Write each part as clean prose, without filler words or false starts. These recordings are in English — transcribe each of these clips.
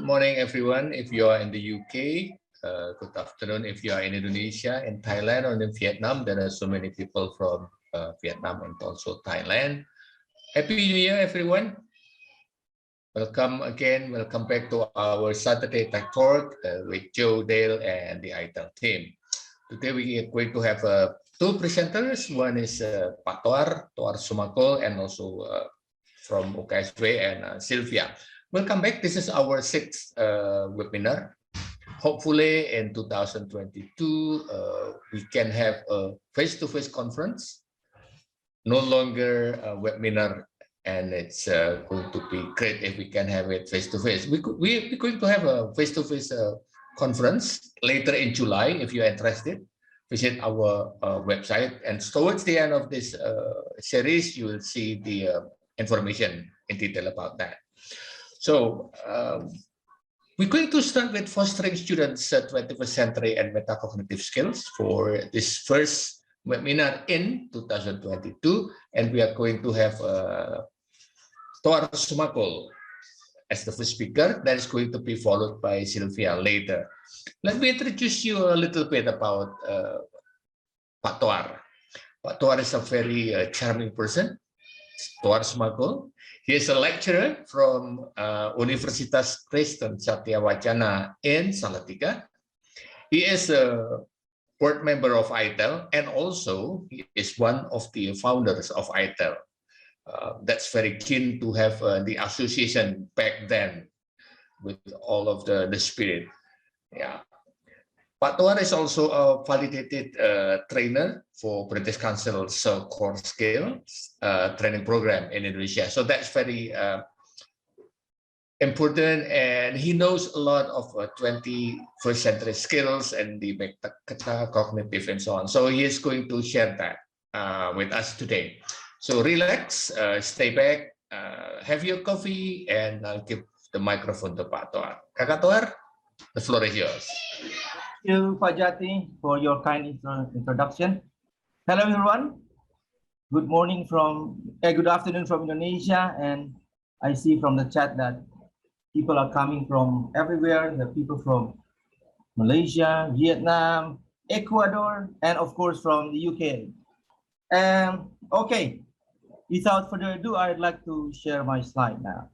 morning, everyone. If you are in the UK, good afternoon. If you are in Indonesia, in Thailand, or in Vietnam, there are so many people from Vietnam and also Thailand. Happy New Year, everyone. Welcome again. Welcome back to our Saturday Tech Talk with Joe, Dale, and the iTell team. Today we are going to have two presenters. One is Pak Toar Sumakul, and also from UKSW, and Sylvia. Welcome back. This is our sixth webinar. Hopefully in 2022, we can have a face-to-face conference, no longer a webinar, and it's going to be great if we can have it face-to-face. We're going to have a face-to-face conference later in July. If you're interested, visit our website, and towards the end of this series, you will see the information in detail about that. So we're going to start with fostering students' 21st century and metacognitive skills for this first webinar in 2022, and we are going to have Toar Sumakul as the first speaker. That is going to be followed by Sylvia later. Let me introduce you a little bit about Pak Toar. Pak Toar is a very charming person. Toar Sumakul. He is a lecturer from Universitas Kristen Satya Wacana in Salatiga. He is a board member of iTell, and also he is one of the founders of iTell. That's very keen to have the association back then with all of the spirit. Yeah. Pak Toar is also a validated trainer for British Council's core skills training program in Indonesia. So that's very important, and he knows a lot of 21st century skills and the metacognitive and so on. So he is going to share that with us today. So relax, stay back, have your coffee, and I'll give the microphone to Pak Toar. Kakak Toar, the floor is yours. Thank you, Pak Jati, for your kind introduction. Hello, everyone. Good morning good afternoon from Indonesia, and I see from the chat that people are coming from everywhere. The people from Malaysia, Vietnam, Ecuador, and of course from the UK. Okay, without further ado, I'd like to share my slide now.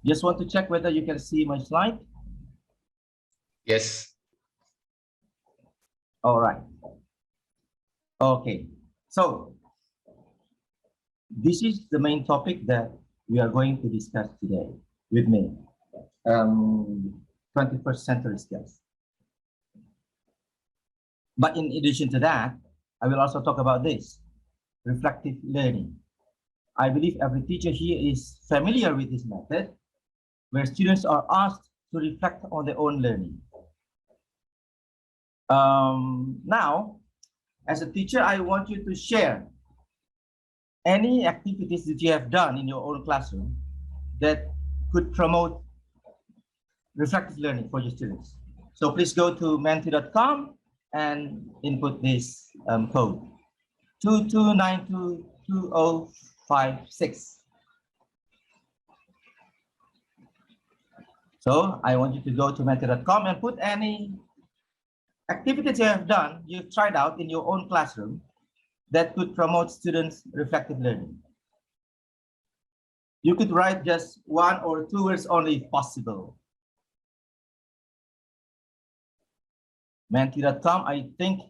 Just want to check whether you can see my slide. Yes. All right. Okay. So this is the main topic that we are going to discuss today with me. 21st century skills. But in addition to that, I will also talk about this, reflective learning. I believe every teacher here is familiar with this method, where students are asked to reflect on their own learning. Now, as a teacher, I want you to share any activities that you have done in your own classroom that could promote reflective learning for your students. So please go to menti.com and input this code 22922056. So I want you to go to menti.com and put any activities you have done, you've tried out in your own classroom that could promote students' reflective learning. You could write just 1 or 2 words only if possible. Menti.com, I think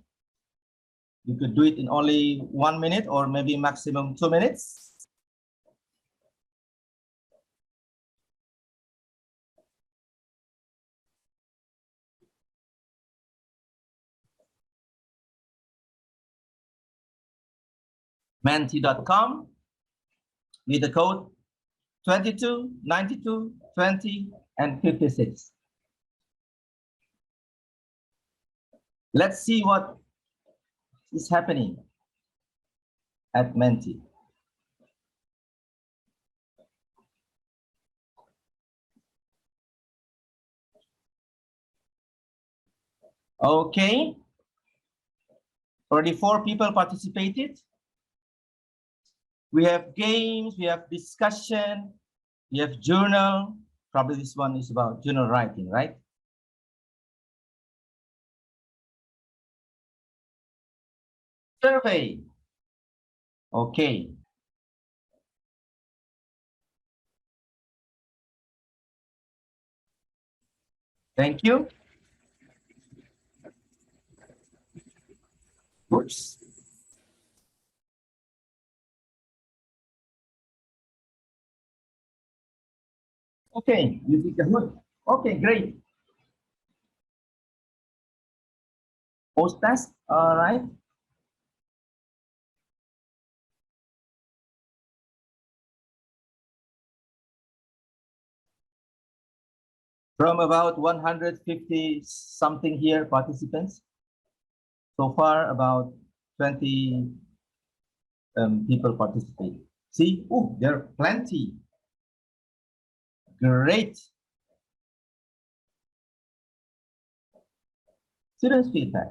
you could do it in only 1 minute or maybe maximum 2 minutes. Menti.com with the code 22, 92, 20, and 56. Let's see what is happening at Menti. Okay. Already 4 people participated. We have games, we have discussion, we have journal. Probably this one is about journal writing, right? Survey. Okay. Thank you. Oops. Okay, you did good. Okay, great. Post test, all right. From about 150 something here participants, so far about 20 people participate. See, oh, there are plenty. Great. Students feedback,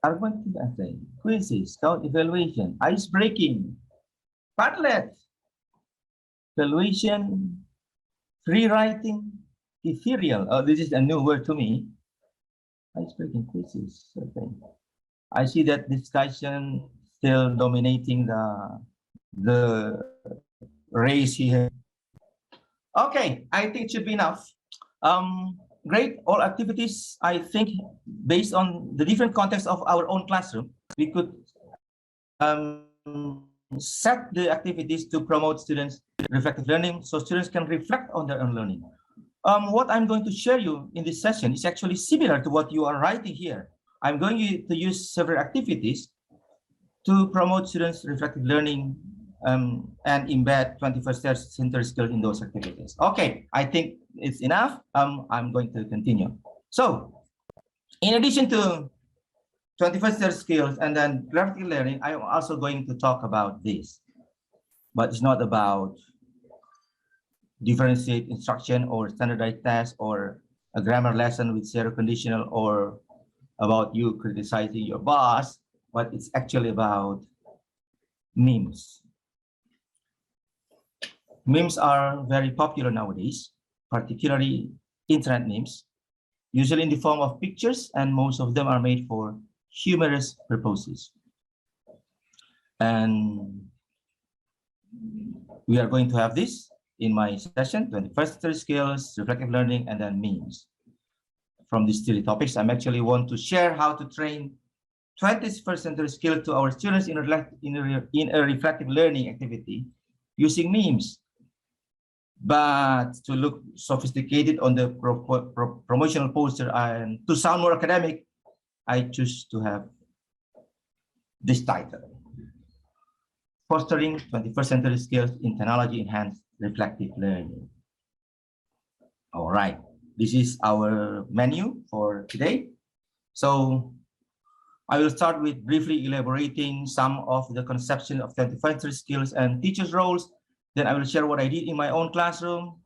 argumentative essay, quizzes, scout evaluation, ice breaking, Padlet, evaluation, free writing, ethereal. Oh, this is a new word to me. Ice breaking quizzes. Okay. I see that discussion still dominating the race here. Okay, I think it should be enough. Great, all activities, I think, based on the different context of our own classroom, we could set the activities to promote students' reflective learning so students can reflect on their own learning. What I'm going to share you in this session is actually similar to what you are writing here. I'm going to use several activities to promote students' reflective learning and embed 21st century skills in those activities. Okay, I think it's enough. I'm going to continue. So, in addition to 21st century skills and then graphic learning, I'm also going to talk about this. But it's not about differentiate instruction or standardized tests or a grammar lesson with zero conditional or about you criticizing your boss, but it's actually about memes. Memes are very popular nowadays, particularly internet memes, usually in the form of pictures, and most of them are made for humorous purposes. And we are going to have this in my session, 21st century skills, reflective learning, and then memes. From these three topics, I actually want to share how to train 21st century skills to our students in a reflective learning activity using memes. But to look sophisticated on the promotional poster and to sound more academic, I choose to have this title: Fostering 21st Century Skills in Technology-Enhanced Reflective Learning. All right, this is our menu for today. So I will start with briefly elaborating some of the conception of 21st century skills and teachers' roles. Then I will share what I did in my own classroom.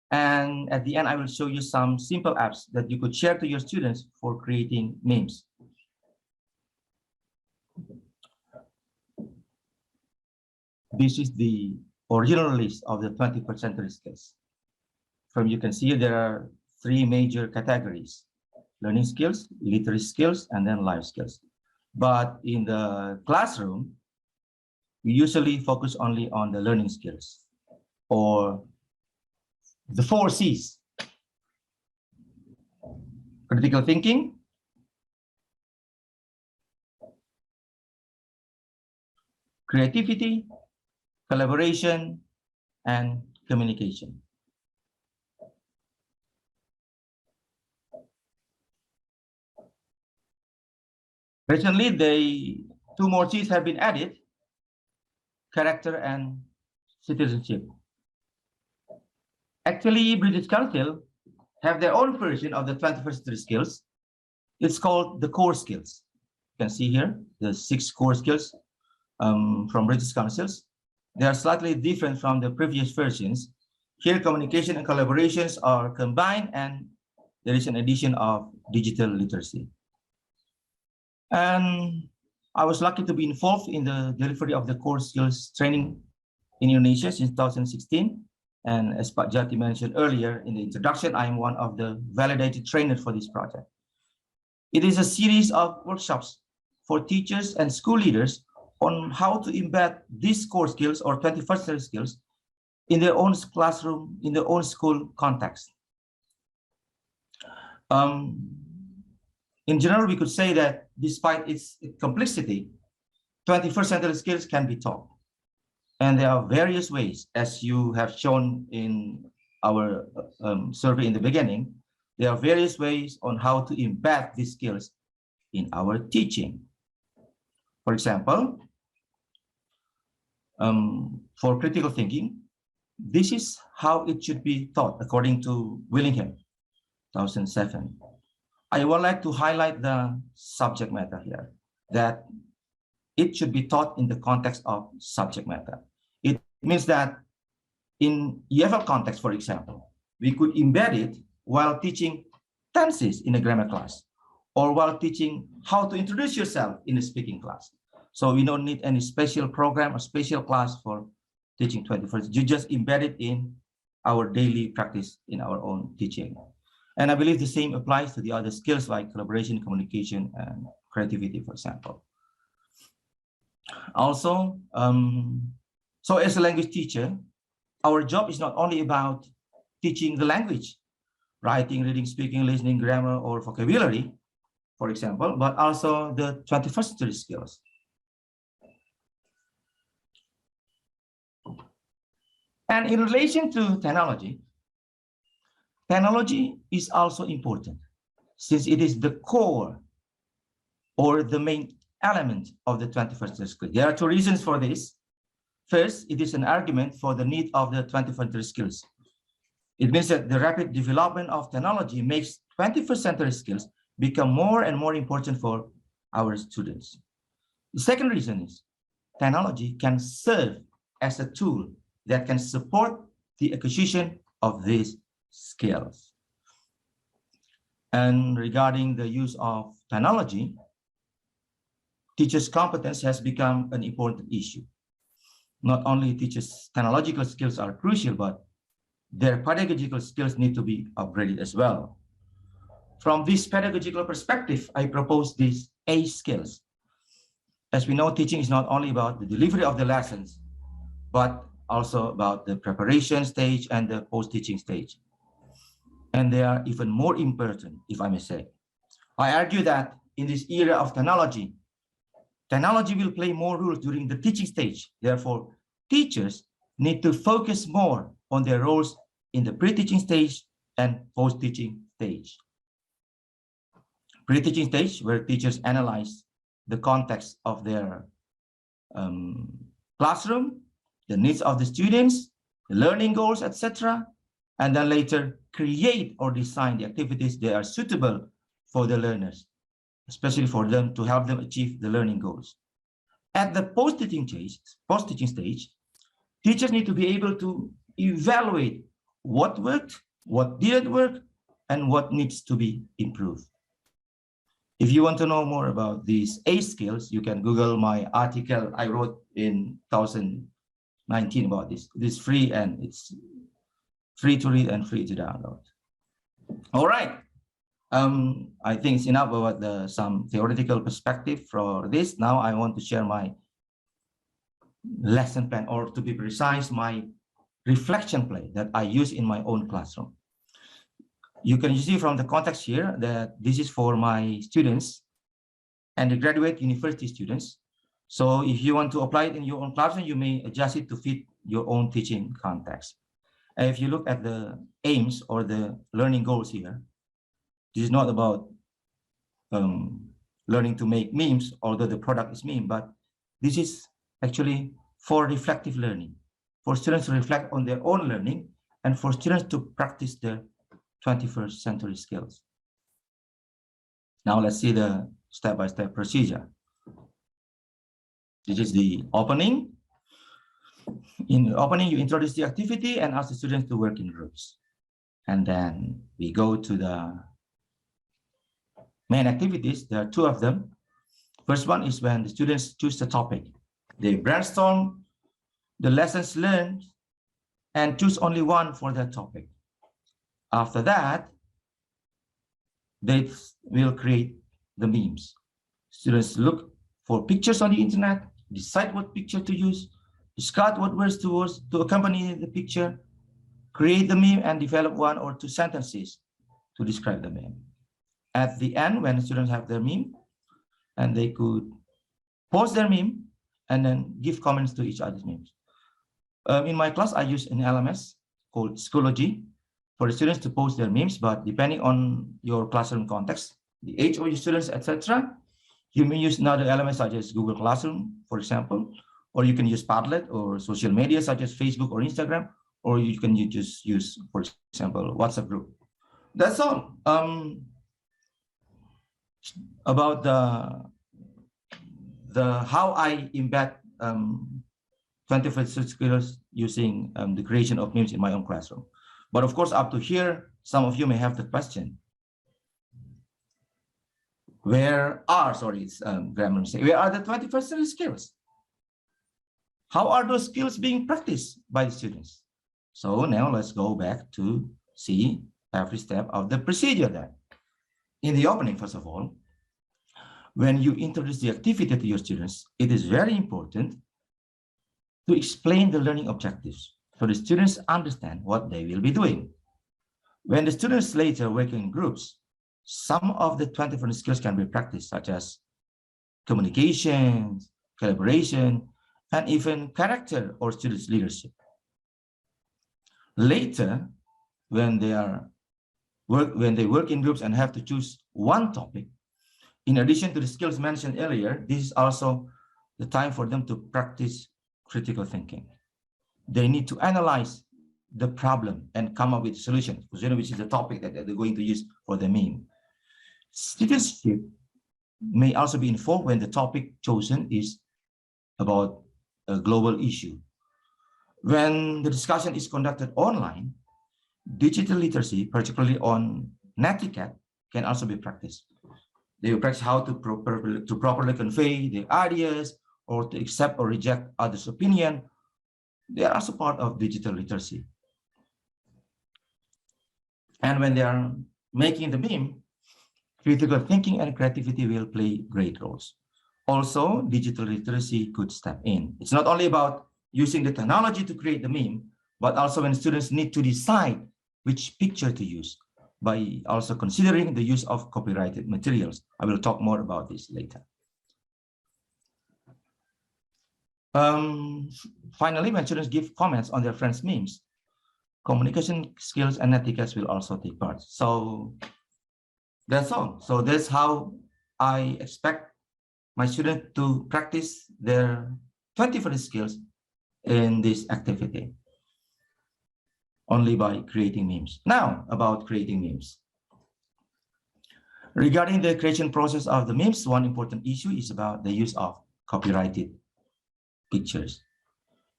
And at the end, I will show you some simple apps that you could share to your students for creating memes. This is the original list of the 21st century skills. From you can see there are three major categories: learning skills, literacy skills, and then life skills. But in the classroom, we usually focus only on the learning skills, or the 4 C's: critical thinking, creativity, collaboration, and communication. Recently, two more C's have been added: character and citizenship. Actually, British Council have their own version of the 21st century skills. It's called the core skills. You can see here the 6 core skills from British Councils. They are slightly different from the previous versions. Here, communication and collaborations are combined, and there is an addition of digital literacy. And I was lucky to be involved in the delivery of the core skills training in Indonesia since 2016. And as Pak Jati mentioned earlier in the introduction, I am one of the validated trainers for this project. It is a series of workshops for teachers and school leaders on how to embed these core skills or 21st century skills in their own classroom, in their own school context. In general, we could say that despite its complexity, 21st century skills can be taught. And there are various ways, as you have shown in our survey in the beginning, there are various ways on how to embed these skills in our teaching. For example, for critical thinking, this is how it should be taught according to Willingham, 2007. I would like to highlight the subject matter here, that it should be taught in the context of subject matter. It means that in EFL context, for example, we could embed it while teaching tenses in a grammar class, or while teaching how to introduce yourself in a speaking class. So we don't need any special program or special class for teaching 21st. You just embed it in our daily practice in our own teaching. And I believe the same applies to the other skills like collaboration, communication, and creativity, for example. Also, so as a language teacher, our job is not only about teaching the language, writing, reading, speaking, listening, grammar, or vocabulary, for example, but also the 21st century skills. And in relation to technology, technology is also important since it is the core or the main element of the 21st century skills. There are two reasons for this. First, it is an argument for the need of the 21st century skills. It means that the rapid development of technology makes 21st century skills become more and more important for our students. The second reason is technology can serve as a tool that can support the acquisition of these skills. And regarding the use of technology, teachers' competence has become an important issue. Not only teachers' technological skills are crucial, but their pedagogical skills need to be upgraded as well. From this pedagogical perspective, I propose these A skills. As we know, teaching is not only about the delivery of the lessons, but also about the preparation stage and the post-teaching stage. And they are even more important, if I may say. I argue that in this era of technology, technology will play more roles during the teaching stage. Therefore, teachers need to focus more on their roles in the pre-teaching stage and post-teaching stage. Pre-teaching stage, where teachers analyze the context of their classroom, the needs of the students, the learning goals, etc. And then later create or design the activities that are suitable for the learners, especially for them to help them achieve the learning goals. At the post-teaching stage, teachers need to be able to evaluate what worked, what didn't work, and what needs to be improved. If you want to know more about these A skills, you can Google my article I wrote in 2019 about this. It is free and it's free to read and free to download. All right. I think it's enough about some theoretical perspective for this. Now I want to share my lesson plan, or to be precise, my reflection play that I use in my own classroom. You can see from the context here that this is for my students and the graduate university students. So if you want to apply it in your own classroom, you may adjust it to fit your own teaching context. And if you look at the aims or the learning goals here, this is not about learning to make memes, although the product is meme, but this is actually for reflective learning, for students to reflect on their own learning and for students to practice their 21st century skills. Now let's see the step-by-step procedure. This is the opening. In the opening, you introduce the activity and ask the students to work in groups. And then we go to the main activities. There are two of them. First one is when the students choose the topic. They brainstorm the lessons learned and choose only one for that topic. After that, they will create the memes. Students look for pictures on the internet, decide what picture to use, discard what words to accompany the picture, create the meme, and develop 1 or 2 sentences to describe the meme. At the end, when the students have their meme, and they could post their meme and then give comments to each other's memes. In my class, I use an LMS called Schoology for the students to post their memes, but depending on your classroom context, the age of your students, etc., you may use another LMS such as Google Classroom, for example, or you can use Padlet or social media such as Facebook or Instagram, or you can just use, for example, WhatsApp group. That's all about the how I embed 21st century skills using the creation of memes in my own classroom. But of course, up to here, some of you may have the question. Where are, sorry, it's grammar mistake. Where are the 21st century skills? How are those skills being practiced by the students? So now let's go back to see every step of the procedure then. In the opening, first of all, when you introduce the activity to your students, it is very important to explain the learning objectives so the students understand what they will be doing. When the students later work in groups, some of the 21st skills can be practiced, such as communication, collaboration, and even character or students' leadership. Later, when they work in groups and have to choose one topic, in addition to the skills mentioned earlier, this is also the time for them to practice critical thinking. They need to analyze the problem and come up with solutions, which is the topic that they're going to use for the meme. Citizenship may also be informed when the topic chosen is about a global issue. When the discussion is conducted online, digital literacy, particularly on netiquette, can also be practiced. They will practice how to properly convey their ideas or to accept or reject others' opinion. They are also part of digital literacy. And when they are making the meme, critical thinking and creativity will play great roles. Also, digital literacy could step in. It's not only about using the technology to create the meme, but also when students need to decide which picture to use by also considering the use of copyrighted materials. I will talk more about this later. Finally, when students give comments on their friends' memes, communication skills and etiquette will also take part. So that's all. So that's how I expect my students to practice their 21st skills in this activity, only by creating memes. Now, about creating memes. Regarding the creation process of the memes, one important issue is about the use of copyrighted pictures.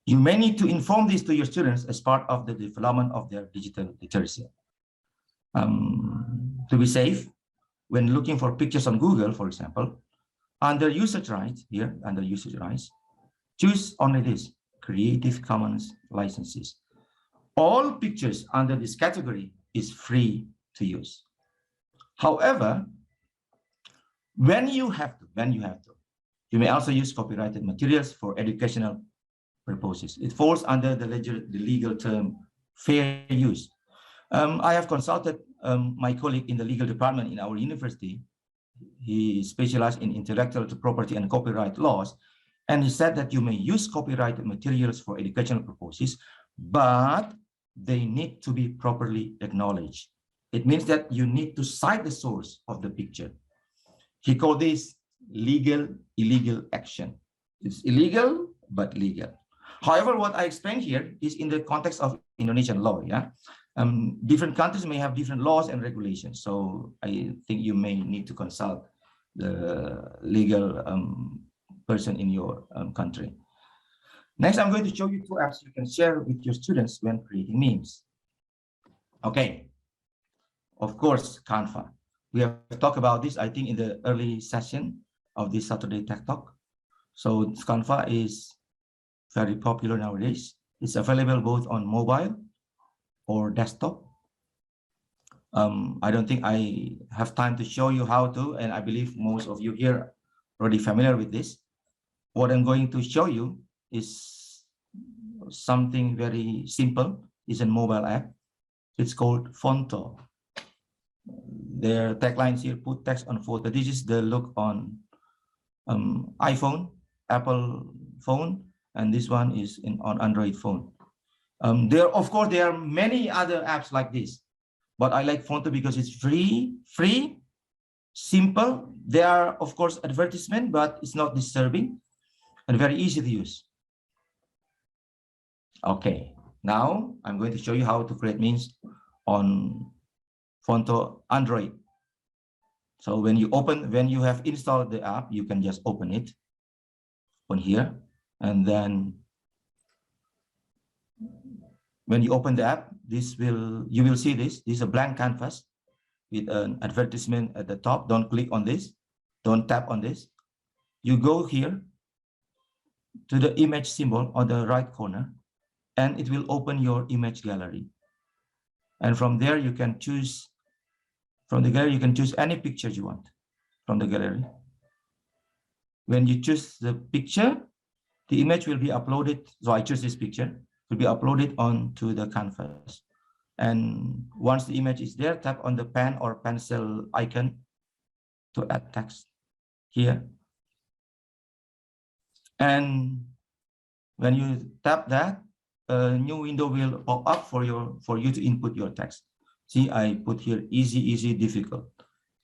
You may need to inform this to your students as part of the development of their digital literacy. To be safe, when looking for pictures on Google, for example, under usage rights, here, under usage rights, choose only this, Creative Commons licenses. All pictures under this category is free to use. However, when you have to, you may also use copyrighted materials for educational purposes. It falls under the legal term fair use. I have consulted my colleague in the legal department in our university. He specialized in intellectual property and copyright laws, and he said that you may use copyrighted materials for educational purposes, but they need to be properly acknowledged. It means that you need to cite the source of the picture. He called this illegal action. It's illegal, but legal. However, what I explained here is in the context of Indonesian law. Yeah, different countries may have different laws and regulations. So I think you may need to consult the legal person in your country. Next, I'm going to show you 2 apps you can share with your students when creating memes. Okay, of course, Canva. We have talked about this, I think, in the early session. of this Saturday Tech Talk. So Canva is very popular nowadays. It's available both on mobile or desktop. I don't think I have time to show you how to, and I believe most of you here are already familiar with this. What I'm going to show you is something very simple. It's a mobile app. It's called Fonto. Their taglines here, put text on photo. This is the look on iPhone, Apple phone, and this one is on Android phone. Of course, there are many other apps like this, but I like Fonto because it's free, simple. There are, of course, advertisement, but it's not disturbing and very easy to use. Okay, now I'm going to show you how to create memes on Fonto Android. So when you have installed the app, you can just open it on here, and then when you open the app, you will see this. This is a blank canvas with an advertisement at the top. Don't click on this. Don't tap on this. You go here to the image symbol on the right corner, and it will open your image gallery. And from there, you can choose, from the gallery, you can choose any picture you want from the gallery. When you choose the picture, the image will be uploaded. So I choose this picture, will be uploaded onto the canvas. And once the image is there, tap on the pen or pencil icon to add text here. And when you tap that, a new window will pop up for you to input your text. See, I put here easy, difficult.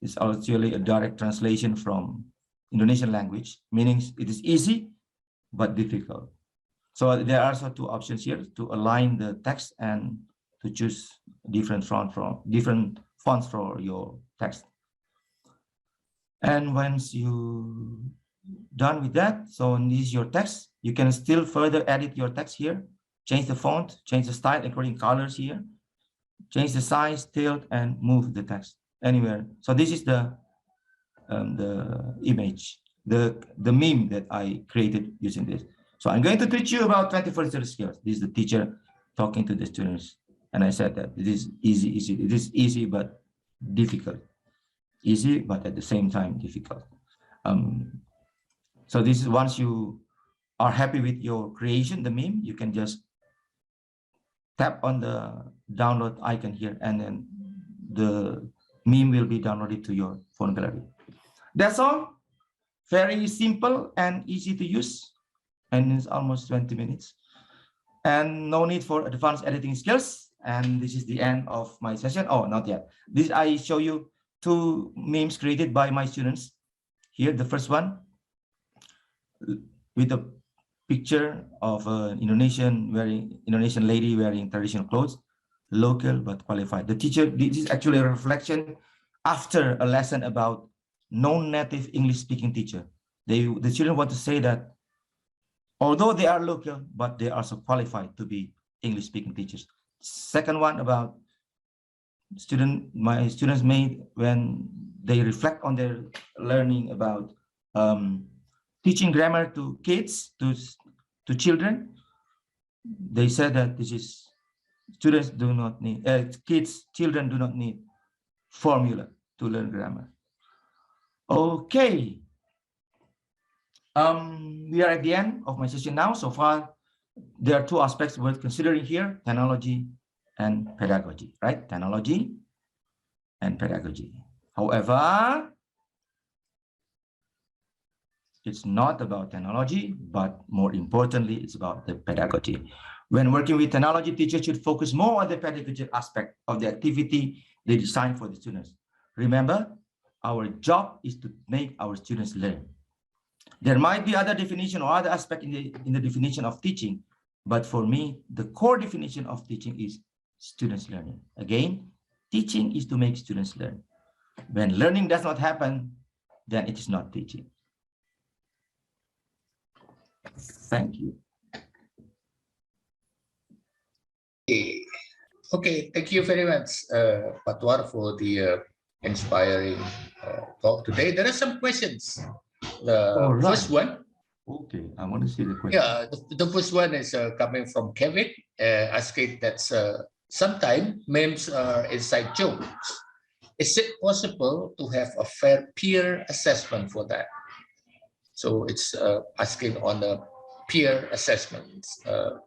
It's actually a direct translation from Indonesian language, meaning it is easy but difficult. So there are also two options here to align the text and to choose different fonts for your text. And once you done with that, so this is your text. You can still further edit your text here, change the font, change the style, including colors here, change the size, tilt, and move the text anywhere. So this is the image, the meme that I created using this. So I'm going to teach you about 21st century skills. This is the teacher talking to the students. And I said that it is easy. It is easy, but difficult. Easy, but at the same time, difficult. So this is once you are happy with your creation, the meme, you can just tap on the download icon here, and then the meme will be downloaded to your phone gallery. That's all. Very simple and easy to use. And it's almost 20 minutes. And no need for advanced editing skills. And this is the end of my session. Oh, not yet. This I show you two memes created by my students. Here, the first one with a picture of an Indonesian lady wearing traditional clothes, local but qualified. The teacher, this is actually a reflection after a lesson about non-native English-speaking teacher. The children want to say that although they are local, but they are also qualified to be English-speaking teachers. Second one about my students made when they reflect on their learning about teaching grammar to kids, to children. They said that this is children do not need formula to learn grammar. Okay. We are at the end of my session now. So far, there are two aspects worth considering here: technology and pedagogy, right? Technology and pedagogy. However, it's not about technology, but more importantly, it's about the pedagogy. When working with technology, teachers should focus more on the pedagogical aspect of the activity they design for the students. Remember, our job is to make our students learn. There might be other definition or other aspect in the definition of teaching, but for me, the core definition of teaching is students learning. Again, teaching is to make students learn. When learning does not happen, then it is not teaching. Thank you. Okay, thank you very much, Patwar, for the inspiring talk today. There are some questions The right. first one, Okay, I want to see the question. yeah, the first one is coming from Kevin, asking that sometimes memes are inside jokes. Is it possible to have a fair peer assessment for that? So it's asking on the peer assessment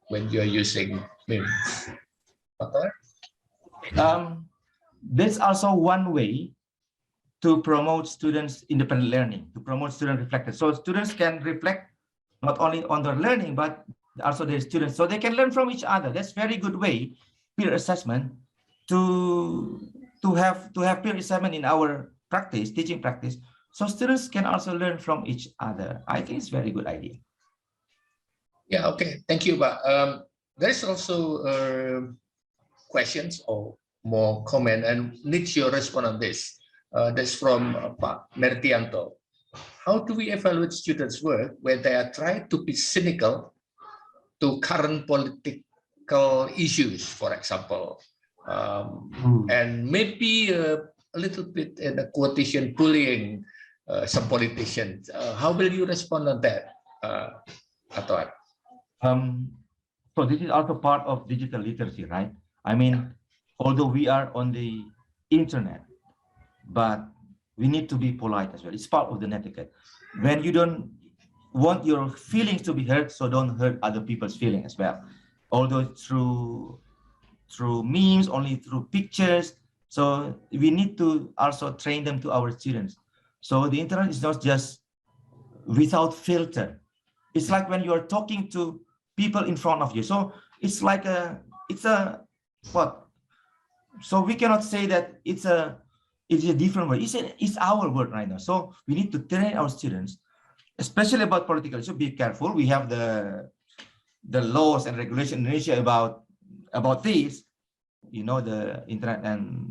when you're using memes. There's also one way to promote students' independent learning, to promote student reflectors. So students can reflect not only on their learning, but also their students. So they can learn from each other. That's very good way, peer assessment, to have peer assessment in our practice, teaching practice. So students can also learn from each other. I think it's a very good idea. Yeah, okay. Thank you, Pak. There's also questions or more comment and needs your response on this. That's from Pak Mertianto. How do we evaluate students' work when they are trying to be cynical to current political issues, for example, and maybe a little bit in a quotation bullying some politicians? How will you respond on that, Atoan? So this is also part of digital literacy, right? I mean, although we are on the internet, but we need to be polite as well. It's part of the netiquette. When you don't want your feelings to be hurt, so don't hurt other people's feelings as well. Although through memes, only through pictures. So we need to also train them to our students. So the internet is not just without filter. It's like when you are talking to people in front of you. So it's like what? So we cannot say that it's a different word. It's our word right now. So we need to train our students, especially about political issues. Be careful. We have the laws and regulations in Indonesia about this. You know, the internet and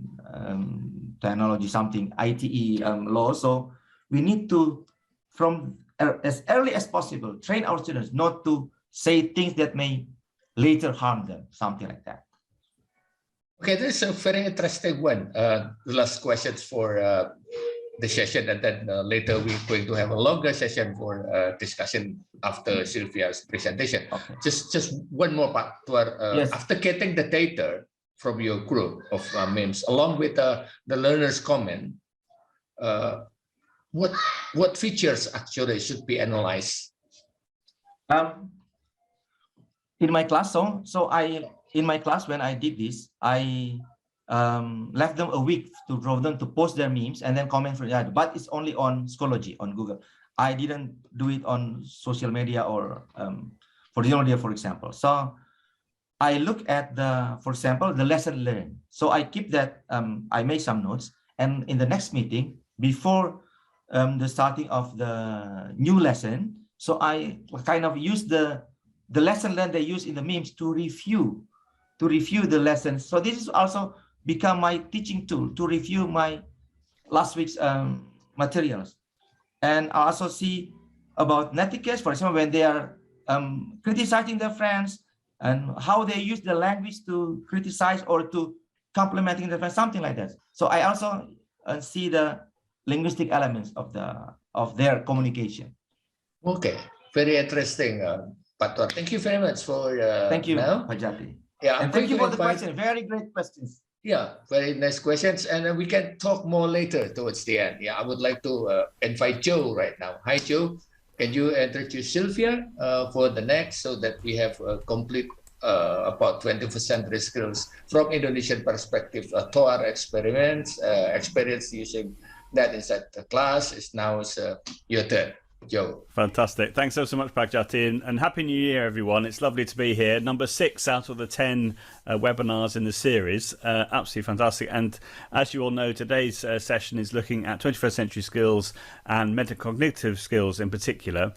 technology, something ITE law. So we need to, from as early as possible, train our students not to say things that may later harm them, something like that. Okay, this is a very interesting one. The last questions for the session, and then later we're going to have a longer session for discussion after Sylvia's presentation. Okay. Just one more part. Yes. After getting the data from your group of memes, along with the learner's comment, what features actually should be analyzed? In my class, in my class, when I did this, I left them a week to draw them to post their memes and then comment from that. But it's only on Schoology on Google. I didn't do it on social media or for the media, for example. So I look at for example, the lesson learned. So I keep that. I made some notes, and in the next meeting before the starting of the new lesson, so I kind of use the lesson learned they use in the memes to review the lessons. So this is also become my teaching tool to review my last week's materials. And I also see about netiquette, for example, when they are criticizing their friends and how they use the language to criticize or to complimenting their friends, something like that. So I also see the linguistic elements of their communication. Okay, very interesting, Pak Tuan. Thank you very much for thank you, Pak Jati. Yeah, and thank you for the question. Very great questions. Yeah, very nice questions, and we can talk more later towards the end. Yeah, I would like to invite Joe right now. Hi, Joe. Can you introduce Sylvia for the next, so that we have a complete about 21st century skills from Indonesian perspective? TOR experience using that inside the class is now your turn. Joe. Fantastic. Thanks so much, Pagjati, and Happy New Year, everyone. It's lovely to be here. Number 6 out of the 10 webinars in the series. Absolutely fantastic. And as you all know, today's session is looking at 21st century skills and metacognitive skills in particular.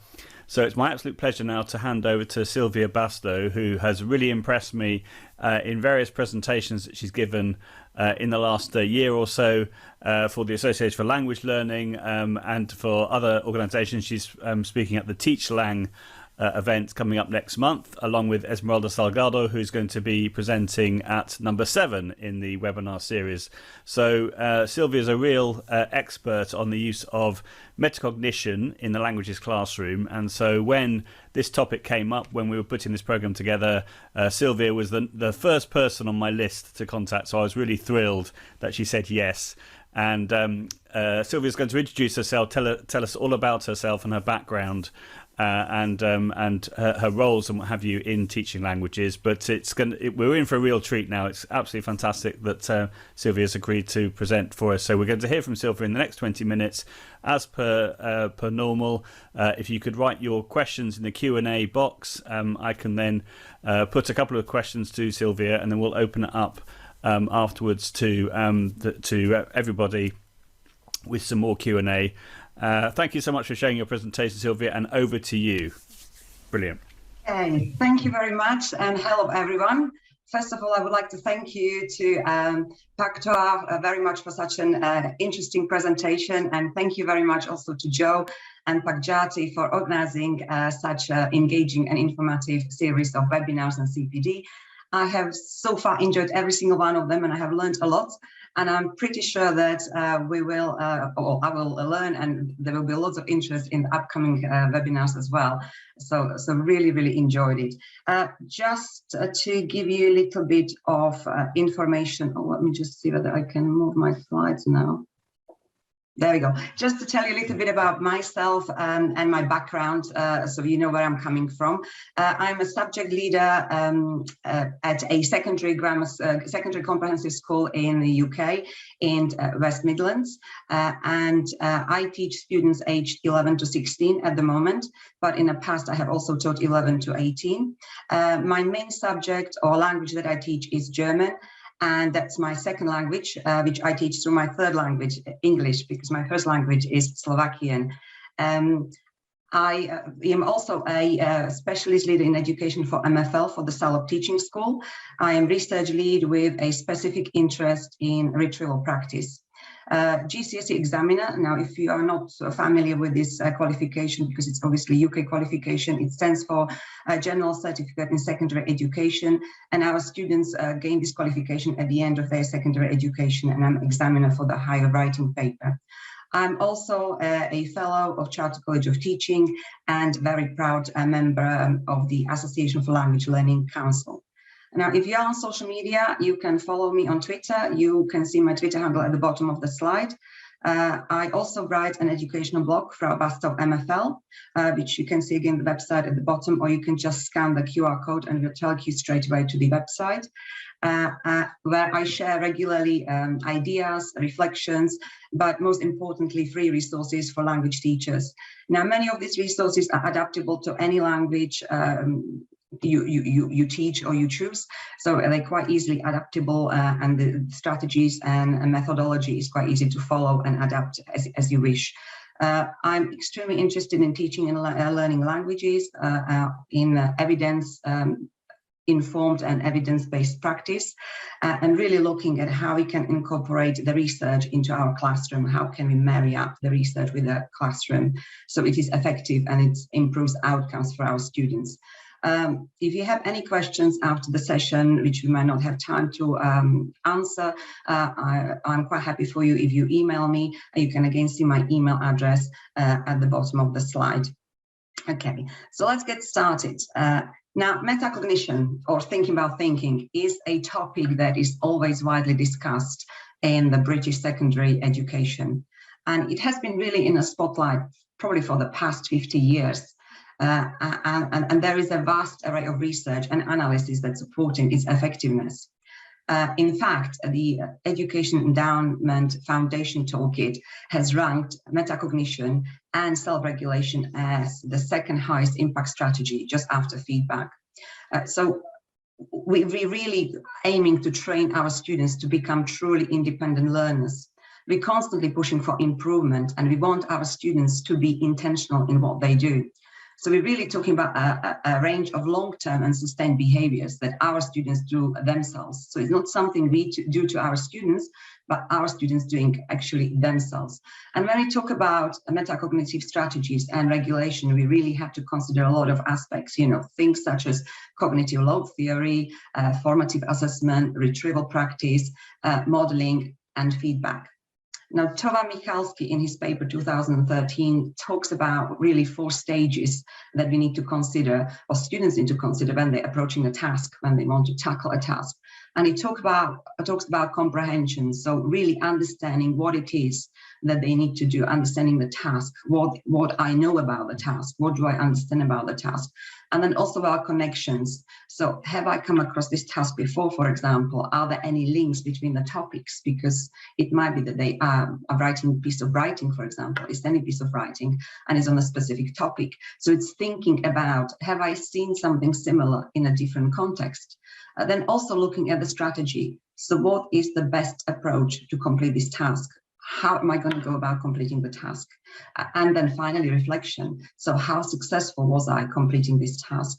So it's my absolute pleasure now to hand over to Sylvia Bastow, who has really impressed me in various presentations that she's given in the last year or so for the Association for Language Learning and for other organisations. She's speaking at the Teach Lang event coming up next month, along with Esmeralda Salgado, who's going to be presenting at number 7 in the webinar series. So Sylvia is a real expert on the use of metacognition in the languages classroom. And so when this topic came up, when we were putting this program together, Sylvia was the first person on my list to contact. So I was really thrilled that she said yes. And Sylvia's going to introduce herself, tell us all about herself and her background, and her roles and what have you in teaching languages. But we're in for a real treat now. It's absolutely fantastic that Sylvia's agreed to present for us. So we're going to hear from Sylvia in the next 20 minutes, as per normal. If you could write your questions in the Q&A box, I can then put a couple of questions to Sylvia, and then we'll open it up afterwards to everybody with some more Q&A. Thank you so much for sharing your presentation, Sylvia, and over to you. Brilliant. Okay, thank you very much, and hello everyone. First of all, I would like to thank you to Paktoa very much for such an interesting presentation, and thank you very much also to Joe and Pakjati for organizing such engaging and informative series of webinars on CPD. I have so far enjoyed every single one of them, and I have learned a lot. And I'm pretty sure that I will learn, and there will be lots of interest in the upcoming webinars as well. So really, really enjoyed it. Just to give you a little bit of information. Oh, let me just see whether I can move my slides now. There we go. Just to tell you a little bit about myself and my background, so you know where I'm coming from. I'm a subject leader at a secondary comprehensive school in the UK in West Midlands, and I teach students aged 11 to 16 at the moment, but in the past I have also taught 11 to 18. My main subject or language that I teach is German. And that's my second language, which I teach through my third language, English, because my first language is Slovakian. I am also a specialist leader in education for MFL, for the Salop Teaching School. I am research lead with a specific interest in retrieval practice. GCSE examiner. Now, if you are not familiar with this qualification, because it's obviously UK qualification, it stands for General Certificate in Secondary Education, and our students gain this qualification at the end of their secondary education, and I'm examiner for the higher writing paper. I'm also a fellow of Chartered College of Teaching and very proud member of the Association for Language Learning Council. Now, if you are on social media, you can follow me on Twitter. You can see my Twitter handle at the bottom of the slide. I also write an educational blog for our Bastov MFL, which you can see again the website at the bottom, or you can just scan the QR code and it will take you straight away to the website, where I share regularly ideas, reflections, but most importantly, free resources for language teachers. Now, many of these resources are adaptable to any language you teach or you choose, so they're quite easily adaptable, and the strategies and methodology is quite easy to follow and adapt as you wish. I'm extremely interested in teaching and learning languages in evidence informed and evidence-based practice, and really looking at how we can incorporate the research into our classroom. How can we marry up the research with the classroom so it is effective and it improves outcomes for our students. If you have any questions after the session, which we might not have time to answer, I'm quite happy for you if you email me. You can again see my email address at the bottom of the slide. Okay, so let's get started. Now, metacognition, or thinking about thinking, is a topic that is always widely discussed in the British secondary education. And it has been really in the spotlight probably for the past 50 years. And there is a vast array of research and analysis that's supporting its effectiveness. In fact, the Education Endowment Foundation Toolkit has ranked metacognition and self-regulation as the second highest impact strategy, just after feedback. So we're really aiming to train our students to become truly independent learners. We're constantly pushing for improvement, and we want our students to be intentional in what they do. So we're really talking about a range of long-term and sustained behaviors that our students do themselves. So it's not something we do to our students, but our students doing actually themselves. And when we talk about metacognitive strategies and regulation, we really have to consider a lot of aspects, things such as cognitive load theory, formative assessment, retrieval practice, modeling, and feedback. Now, Tova Michalski in his paper 2013 talks about really 4 stages that we need to consider, or students need to consider when they're approaching a task, when they want to tackle a task. And he talks about comprehension, so really understanding what it is that they need to do, understanding the task, what I know about the task, what do I understand about the task, and then also about connections. So have I come across this task before, for example? Are there any links between the topics? Because it might be that they are writing a piece of writing, for example, it's any piece of writing, and it's on a specific topic. So it's thinking about, have I seen something similar in a different context? Then also looking at the strategy. So what is the best approach to complete this task? How am I going to go about completing the task? And then finally, reflection. So how successful was I completing this task?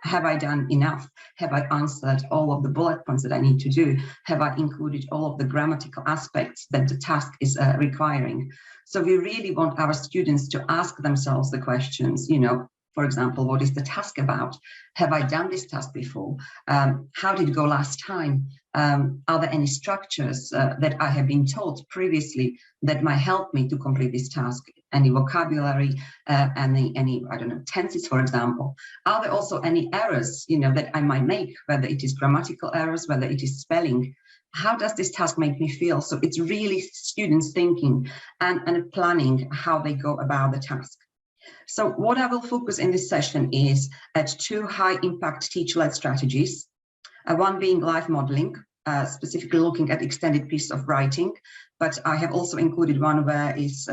Have I done enough? Have I answered all of the bullet points that I need to do? Have I included all of the grammatical aspects that the task is requiring? So we really want our students to ask themselves the questions, for example, what is the task about? Have I done this task before? How did it go last time? Are there any structures that I have been taught previously that might help me to complete this task? Any vocabulary, any I don't know, tenses, for example? Are there also any errors, that I might make, whether it is grammatical errors, whether it is spelling? How does this task make me feel? So it's really students thinking and planning how they go about the task. So what I will focus in this session is at 2 high-impact teacher-led strategies, one being live modeling, specifically looking at extended piece of writing, but I have also included one where is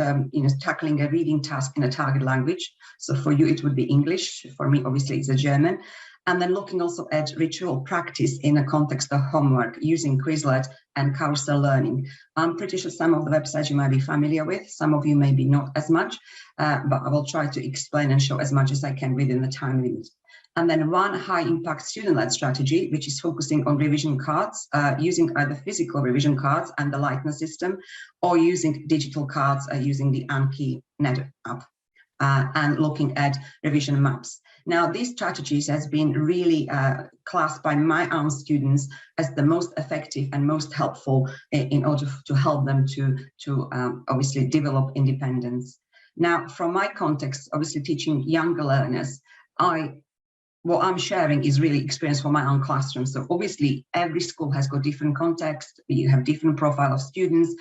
tackling a reading task in a target language. So for you, it would be English. For me, obviously, it's a German. And then looking also at ritual practice in a context of homework using Quizlet and carousel learning. I'm pretty sure some of the websites you might be familiar with, some of you maybe not as much, but I will try to explain and show as much as I can within the time limit. And then one high-impact student-led strategy, which is focusing on revision cards, using either physical revision cards and the Lightner system, or using digital cards using the Anki Net app, and looking at revision maps. Now, these strategies has been really classed by my own students as the most effective and most helpful in order to help them to obviously develop independence. Now, from my context, obviously teaching younger learners, what I'm sharing is really experience from my own classroom. So obviously every school has got different context. You have different profile of students.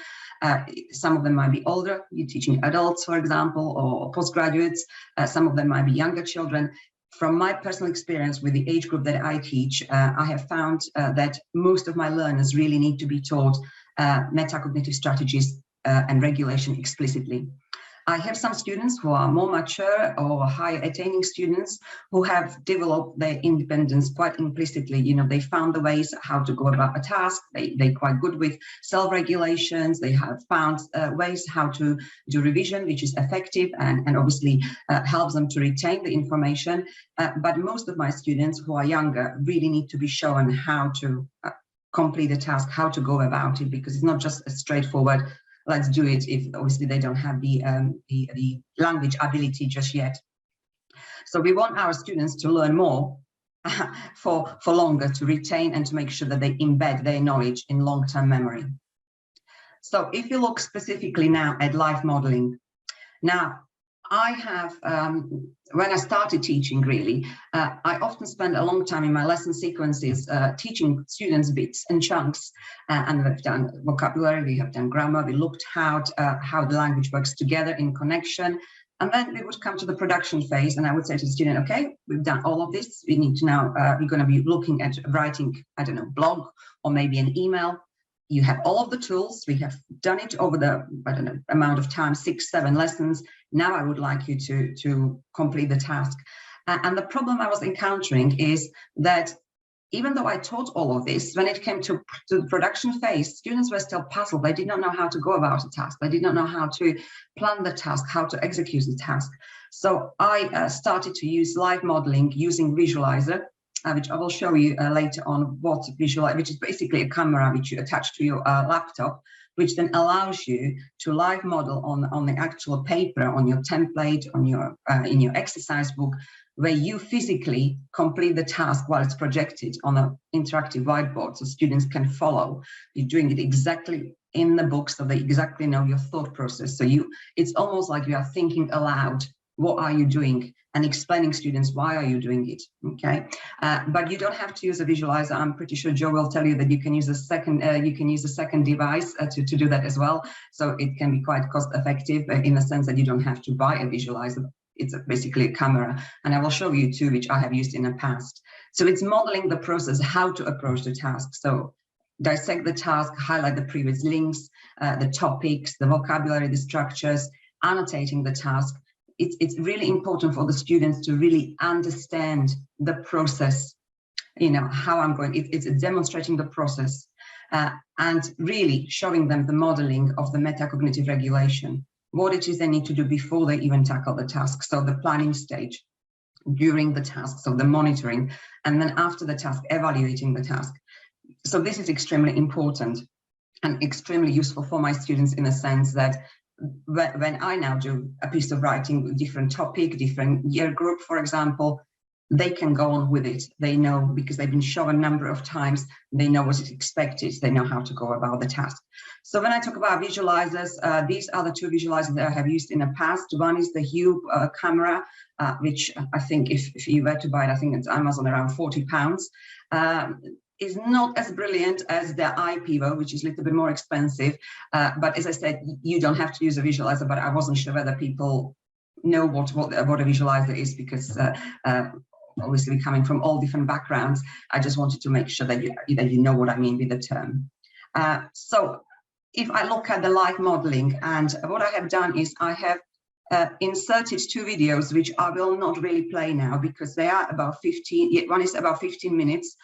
Some of them might be older, you're teaching adults, for example, or postgraduates. Some of them might be younger children. From my personal experience with the age group that I teach, I have found that most of my learners really need to be taught metacognitive strategies and regulation explicitly. I have some students who are more mature or higher attaining students who have developed their independence quite implicitly. They found the ways how to go about a task. They're quite good with self-regulations. They have found ways how to do revision, which is effective and obviously helps them to retain the information. But most of my students who are younger really need to be shown how to complete the task, how to go about it, because it's not just a straightforward let's do it, if obviously they don't have the language ability just yet. So we want our students to learn more for longer, to retain and to make sure that they embed their knowledge in long-term memory. So if you look specifically now at live modeling, now I have, when I started teaching really, I often spend a long time in my lesson sequences teaching students bits and chunks, and we've done vocabulary, we have done grammar, we looked at how the language works together in connection, and then we would come to the production phase, and I would say to the student, okay, we've done all of this, we need to now, we're going to be looking at writing, I don't know, blog, or maybe an email. You have all of the tools. We have done it over the, I don't know, amount of time, 6, 7 lessons. Now I would like you to complete the task. And the problem I was encountering is that even though I taught all of this, when it came to the production phase, students were still puzzled. They did not know how to go about a task. They did not know how to plan the task, how to execute the task. So I started to use live modeling using Visualizer, which I will show you later on which is basically a camera which you attach to your laptop, which then allows you to live model on the actual paper, on your template, on your in your exercise book, where you physically complete the task while it's projected on an interactive whiteboard, so students can follow. You're doing it exactly in the book, so they exactly know your thought process. So it's almost like you are thinking aloud. What are you doing? And explaining students why are you doing it, okay? But you don't have to use a visualizer. I'm pretty sure Joe will tell you that you can use a second device to do that as well. So it can be quite cost effective in the sense that you don't have to buy a visualizer. It's basically a camera, and I will show you two which I have used in the past. So it's modeling the process, how to approach the task. So dissect the task, highlight the previous links, the topics, the vocabulary, the structures, annotating the task. It's really important for the students to really understand the process, how I'm going. It's demonstrating the process and really showing them the modeling of the metacognitive regulation, what it is they need to do before they even tackle the task. So the planning stage, during the task, so the monitoring, and then after the task, evaluating the task. So this is extremely important and extremely useful for my students in a sense that when I now do a piece of writing with different topic, different year group, for example, they can go on with it. They know, because they've been shown a number of times, they know what is expected, they know how to go about the task. So when I talk about visualizers, these are the two visualizers that I have used in the past. One is the Hue camera, which I think if you were to buy it, I think it's Amazon around £40. Is not as brilliant as the iPivo, which is a little bit more expensive. But as I said, you don't have to use a visualizer, but I wasn't sure whether people know what a visualizer is, because obviously we're coming from all different backgrounds. I just wanted to make sure that you know what I mean with the term. So if I look at the live modeling, and what I have done is I have inserted two videos, which I will not really play now because they are about 15. One is about 15 minutes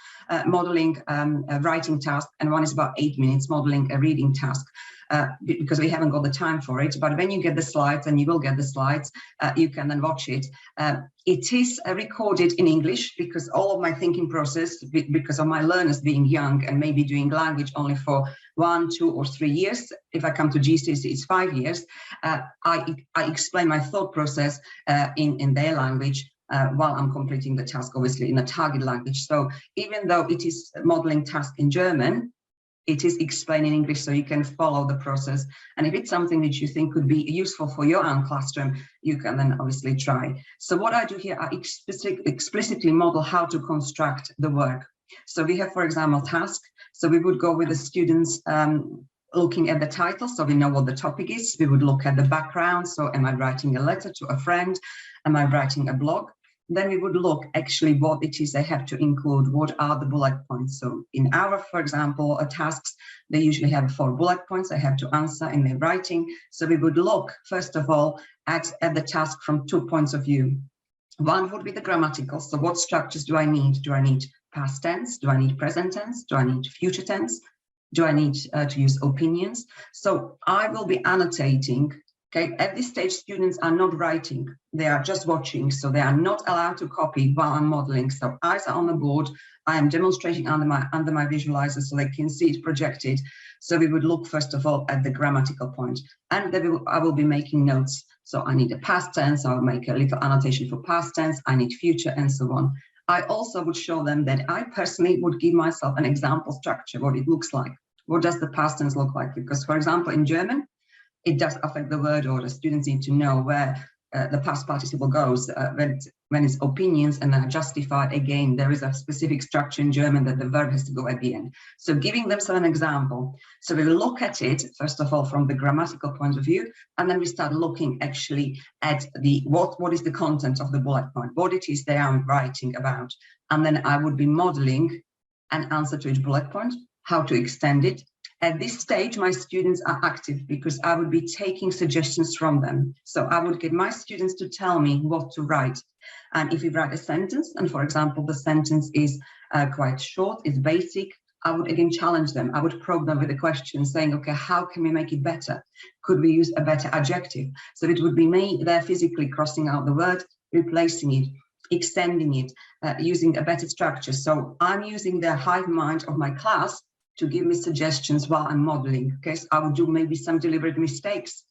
modeling a writing task, and one is about 8 minutes modeling a reading task, because we haven't got the time for it. But when you get the slides, and you will get the slides, you can then watch it. It is recorded in English, because all of my thinking process, because of my learners being young and maybe doing language only for 1, 2, or 3 years. If I come to GCSE, it's 5 years. I explain my thought process in their language while I'm completing the task, obviously in a target language. So even though it is modeling task in German, it is explained in English, so you can follow the process. And if it's something that you think could be useful for your own classroom, you can then obviously try. So what I do here, I explicitly model how to construct the work. So we have, for example, task. So we would go with the students looking at the title, so we know what the topic is. We would look at the background. So am I writing a letter to a friend? Am I writing a blog? Then we would look actually what it is they have to include, what are the bullet points. So in our, for example, tasks, they usually have 4 bullet points they have to answer in their writing. So we would look, first of all, at the task from 2 points of view. One would be the grammatical. So what structures do I need? Do I need past tense? Do I need present tense? Do I need future tense? Do I need to use opinions? So I will be annotating. Okay, at this stage, students are not writing, they are just watching, so they are not allowed to copy while I'm modeling. So eyes are on the board, I am demonstrating under my visualizer so they can see it projected. So we would look first of all at the grammatical point, and then I will be making notes. So I need a past tense, I'll make a little annotation for past tense, I need future, and so on. I also would show them that I personally would give myself an example structure, what it looks like. What does the past tense look like? Because, for example, in German, it does affect the word order. Students need to know where the past participle goes. When it's opinions and are justified, again, there is a specific structure in German that the verb has to go at the end. So giving them an example. So we look at it, first of all, from the grammatical point of view, and then we start looking actually at what is the content of the bullet point, what it is they are writing about. And then I would be modeling an answer to each bullet point, how to extend it. At this stage, my students are active because I would be taking suggestions from them. So I would get my students to tell me what to write. And if we write a sentence, and for example, the sentence is, quite short, it's basic. I would again challenge them. I would probe them with a question saying, okay, how can we make it better? Could we use a better adjective? So it would be me there physically crossing out the word, replacing it, extending it, using a better structure. So I'm using the hive mind of my class to give me suggestions while I'm modeling. Okay, so I would do maybe some deliberate mistakes,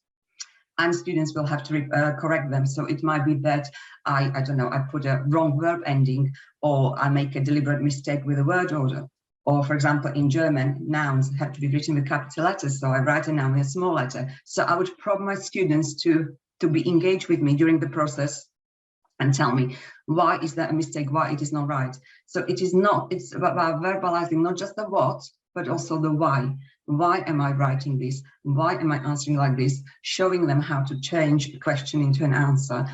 and students will have to correct them. So it might be that I don't know, I put a wrong verb ending, or I make a deliberate mistake with a word order. Or for example, in German, nouns have to be written with capital letters. So I write a noun with a small letter. So I would probe my students to be engaged with me during the process and tell me, why is that a mistake? Why it is not right? So it's about verbalizing not just the what, but also the why. Why am I writing this? Why am I answering like this? Showing them how to change a question into an answer,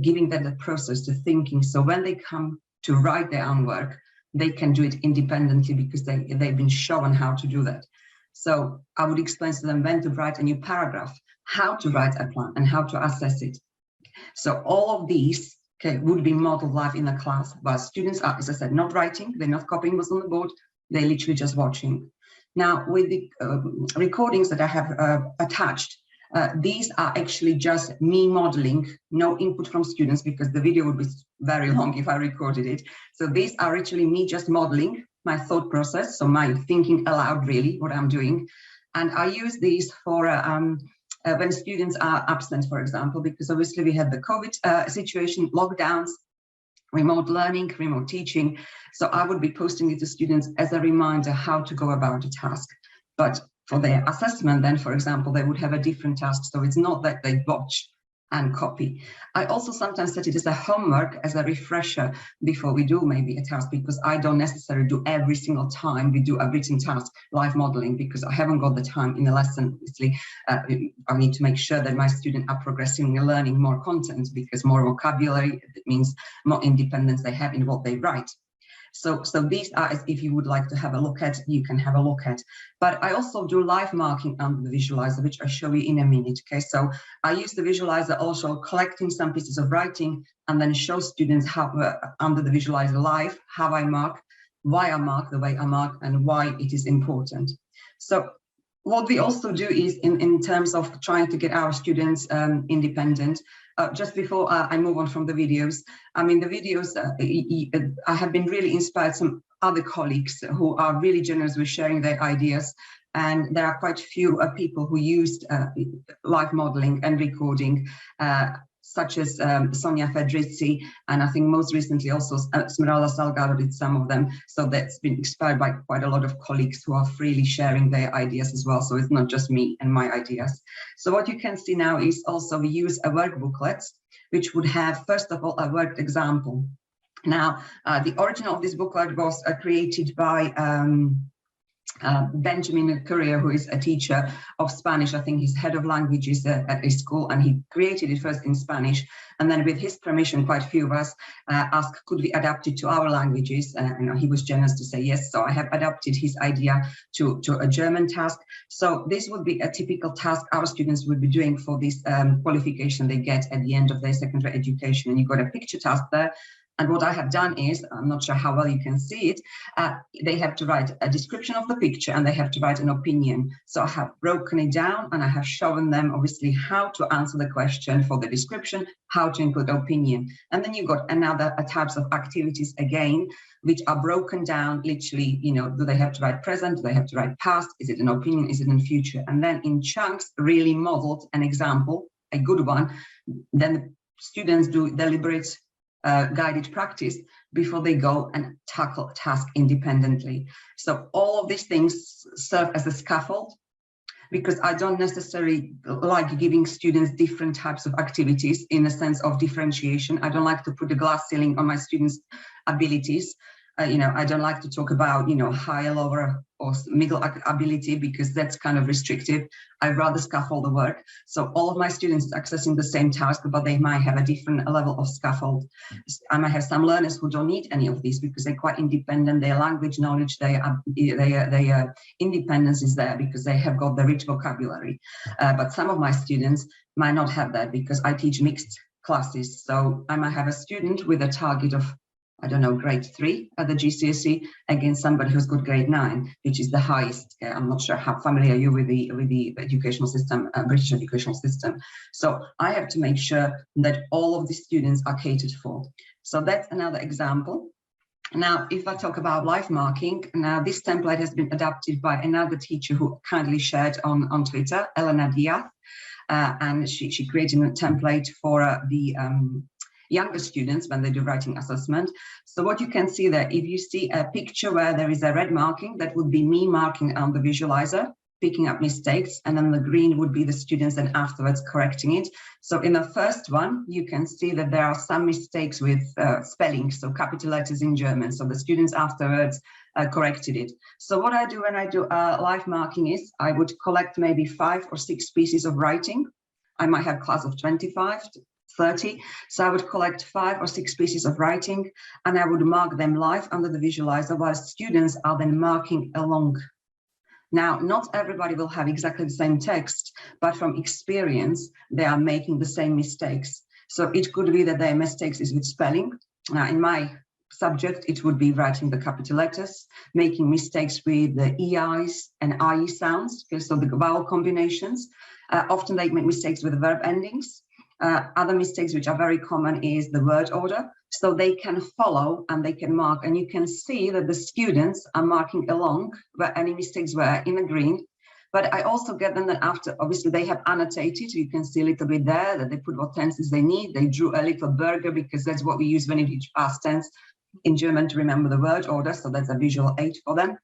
giving them the process to thinking. So when they come to write their own work, they can do it independently because they've been shown how to do that. So I would explain to them when to write a new paragraph, how to write a plan, and how to assess it. So all of these would be modeled live in a class, but students are, as I said, not writing, they're not copying what's on the board, they're literally just watching. Now, with the recordings that I have attached, these are actually just me modeling, no input from students, because the video would be very long if I recorded it. So these are actually me just modeling my thought process, so my thinking aloud, really, what I'm doing. And I use these for when students are absent, for example, because obviously we had the COVID situation, lockdowns, remote learning, remote teaching. So I would be posting it to students as a reminder how to go about a task. But for their assessment, then, for example, they would have a different task. So it's not that they watch and copy. I also sometimes set it as a homework, as a refresher before we do maybe a task, because I don't necessarily do every single time we do a written task live modeling, because I haven't got the time in the lesson. Obviously, I need to make sure that my students are progressing and learning more content, because more vocabulary, it means more independence they have in what they write. So these are, if you would like to have a look at, you can have a look at. But I also do live marking under the visualizer, which I'll show you in a minute. Okay, so I use the visualizer also collecting some pieces of writing and then show students how under the visualizer live, how I mark, why I mark the way I mark, and why it is important. So what we also do is in terms of trying to get our students independent. Just before I move on from the videos, I mean, the videos, I have been really inspired some other colleagues who are really generous with sharing their ideas. And there are quite a few people who used live modeling and recording, such as Sonia Fedrizzi, and I think most recently also Esmeralda Salgado did some of them. So that's been inspired by quite a lot of colleagues who are freely sharing their ideas as well. So it's not just me and my ideas. So what you can see now is also we use a work booklet, which would have, first of all, a worked example. Now, the original of this booklet was created by Benjamin Courier, who is a teacher of Spanish. I think he's head of languages at his school, and he created it first in Spanish, and then with his permission, quite a few of us asked, could we adapt it to our languages? And he was generous to say yes. So I have adapted his idea to a German task. So this would be a typical task our students would be doing for this qualification they get at the end of their secondary education. And you've got a picture task there. And what I have done is, I'm not sure how well you can see it, they have to write a description of the picture and they have to write an opinion. So I have broken it down and I have shown them obviously how to answer the question for the description, how to include opinion. And then you've got another types of activities again, which are broken down literally, you know, do they have to write present? Do they have to write past? Is it an opinion? Is it in future? And then in chunks, really modeled an example, a good one. Then the students do deliberate guided practice before they go and tackle a task independently. So all of these things serve as a scaffold, because I don't necessarily like giving students different types of activities in a sense of differentiation. I don't like to put a glass ceiling on my students' abilities. You know, I don't like to talk about, you know, higher, lower, or middle ability, because that's kind of restrictive. I'd rather scaffold the work. So all of my students are accessing the same task, but they might have a different level of scaffold. I might have some learners who don't need any of these because they're quite independent. Their language knowledge, their independence is there because they have got the rich vocabulary. But some of my students might not have that because I teach mixed classes. So I might have a student with a target of, I don't know, grade 3 at the GCSE against somebody who's got grade 9, which is the highest. I'm not sure how familiar you with the educational system, British educational system. So I have to make sure that all of the students are catered for. So that's another example. Now, if I talk about life marking, now this template has been adapted by another teacher who kindly shared on Twitter, Elena Diaz, and she created a template for the younger students when they do writing assessment. So what you can see there, if you see a picture where there is a red marking, that would be me marking on the visualizer, picking up mistakes, and then the green would be the students and afterwards correcting it. So in the first one, you can see that there are some mistakes with spelling, so capital letters in German. So the students afterwards corrected it. So what I do when I do live marking is I would collect maybe 5 or 6 pieces of writing. I might have a class of 25, 30. So I would collect 5 or 6 pieces of writing and I would mark them live under the visualizer while students are then marking along. Now, not everybody will have exactly the same text, but from experience, they are making the same mistakes. So it could be that their mistakes is with spelling. Now, in my subject, it would be writing the capital letters, making mistakes with the EIs and IE sounds, okay, so the vowel combinations. Often they make mistakes with the verb endings. Other mistakes which are very common is the word order. So they can follow and they can mark, and you can see that the students are marking along where any mistakes were in the green. But I also get them that after, obviously they have annotated, you can see a little bit there that they put what tenses they need. They drew a little burger because that's what we use when you teach past tense in German to remember the word order. So that's a visual aid for them.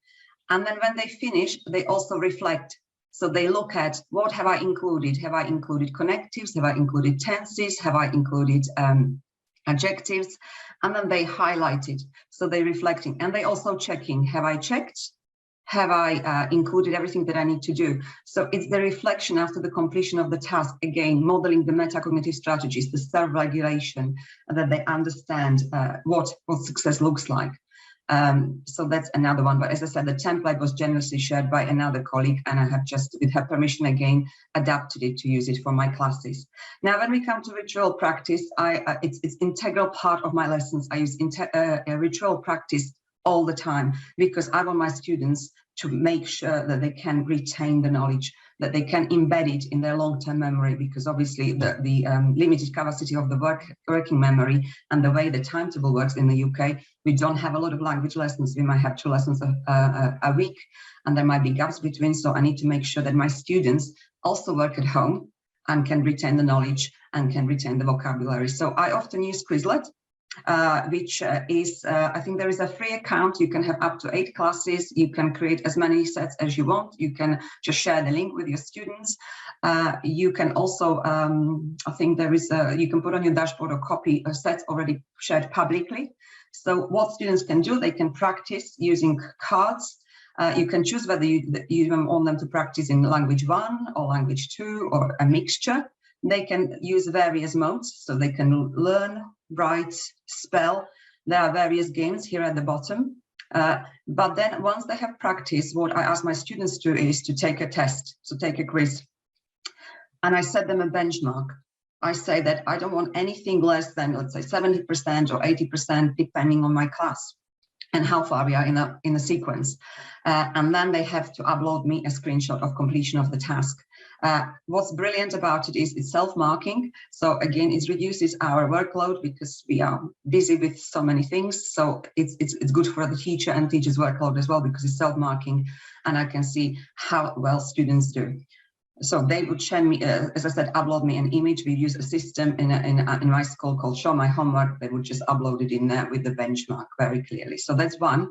And then when they finish, they also reflect. So they look at what have I included? Have I included connectives? Have I included tenses? Have I included adjectives? And then they highlight it. So they're reflecting and they also checking, have I checked? Have I included everything that I need to do? So it's the reflection after the completion of the task, again, modeling the metacognitive strategies, the self-regulation, that they understand what success looks like. So that's another one. But as I said, the template was generously shared by another colleague, and I have just, with her permission again, adapted it to use it for my classes. Now, when we come to ritual practice, it's integral part of my lessons. I use ritual practice all the time because I want my students to make sure that they can retain the knowledge, that they can embed it in their long-term memory, because obviously the limited capacity of the working memory and the way the timetable works in the UK, we don't have a lot of language lessons. We might have 2 lessons a week, and there might be gaps between. So I need to make sure that my students also work at home and can retain the knowledge and can retain the vocabulary. So I often use Quizlet, which is, I think there is a free account. You can have up to 8 classes. You can create as many sets as you want. You can just share the link with your students. You can also, I think there is you can put on your dashboard a copy of sets already shared publicly. So what students can do, they can practice using cards. You can choose whether you want them to practice in language 1 or language 2 or a mixture. They can use various modes, so they can learn, write, spell. There are various games here at the bottom. But then once they have practiced, what I ask my students to do is to take a test, so take a quiz. And I set them a benchmark. I say that I don't want anything less than, let's say, 70% or 80%, depending on my class and how far we are in the sequence. And then they have to upload me a screenshot of completion of the task. What's brilliant about it is it's self-marking. So again, it reduces our workload because we are busy with so many things. So it's good for the teacher and teacher's workload as well, because it's self-marking and I can see how well students do. So they would send me, as I said, upload me an image. We use a system in my school called Show My Homework. They would just upload it in there with the benchmark very clearly. So that's one.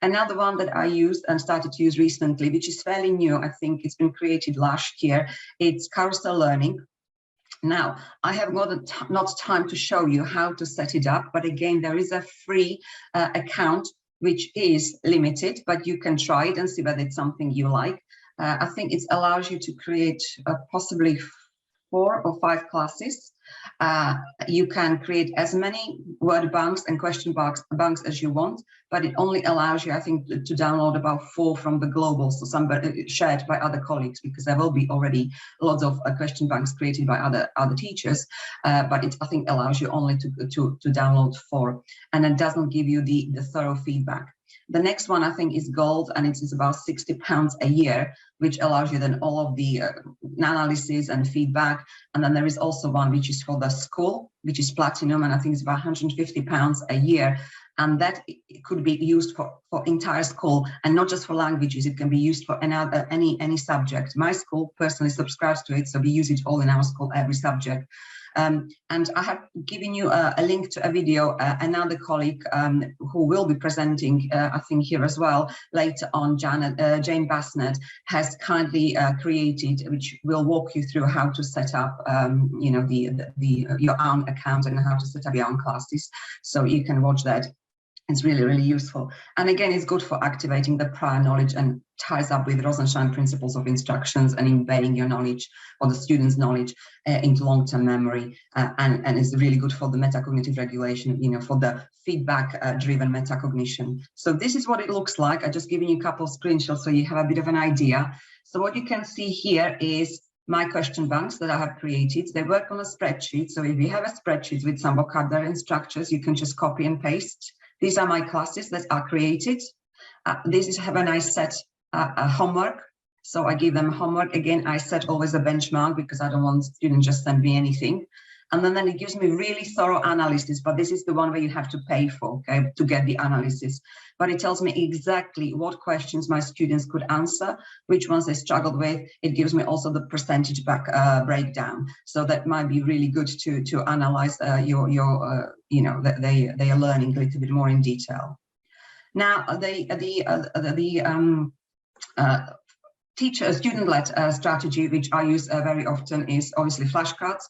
Another one that I used and started to use recently, which is fairly new, I think it's been created last year, it's carousel learning. Now, I have not time to show you how to set it up, but again, there is a free account, which is limited, but you can try it and see whether it's something you like. I think it allows you to create possibly 4 or 5 classes. You can create as many word banks and question banks as you want, but it only allows you, I think, to download about 4 from the global, so some shared by other colleagues, because there will be already lots of question banks created by other teachers, but it, I think, allows you only to download 4, and it doesn't give you the thorough feedback. The next one, I think, is gold, and it is about £60 a year, which allows you then all of the analysis and feedback. And then there is also one which is for the school, which is platinum, and I think it's about £150 a year. And that could be used for entire school, and not just for languages. It can be used for any subject. My school personally subscribes to it, so we use it all in our school, every subject. And I have given you a link to a video. Another colleague who will be presenting, I think, here as well later on, Jane Bassnett, has kindly created, which will walk you through how to set up, you know, your own account and how to set up your own classes. So you can watch that. It's really, really useful. And again, it's good for activating the prior knowledge and ties up with Rosensheim principles of instructions and embedding your knowledge or the student's knowledge into long-term memory. And it's really good for the metacognitive regulation, you know, for the feedback-driven metacognition. So this is what it looks like. I've just given you a couple of screenshots so you have a bit of an idea. So what you can see here is my question banks that I have created. They work on a spreadsheet. So if you have a spreadsheet with some vocabulary and structures, you can just copy and paste. These are my classes that are created. Have a nice set homework. So I give them homework. Again, I set always a benchmark because I don't want students just send me anything. And then it gives me really thorough analysis, but this is the one where you have to pay for, okay, to get the analysis. But it tells me exactly what questions my students could answer, which ones they struggled with. It gives me also the percentage breakdown. So that might be really good to analyze you know, they are learning a little bit more in detail. Now, student-led strategy, which I use very often, is obviously flashcards,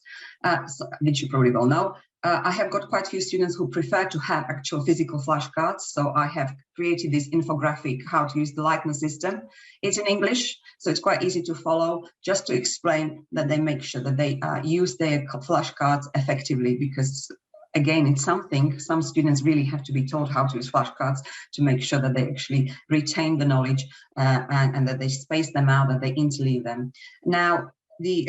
which you probably will know. I have got quite a few students who prefer to have actual physical flashcards, so I have created this infographic, how to use the likeness system. It's in English, so it's quite easy to follow, just to explain that they make sure that they use their flashcards effectively, because again, it's something some students really have to be taught how to use flashcards to make sure that they actually retain the knowledge and that they space them out, that they interleave them. Now, the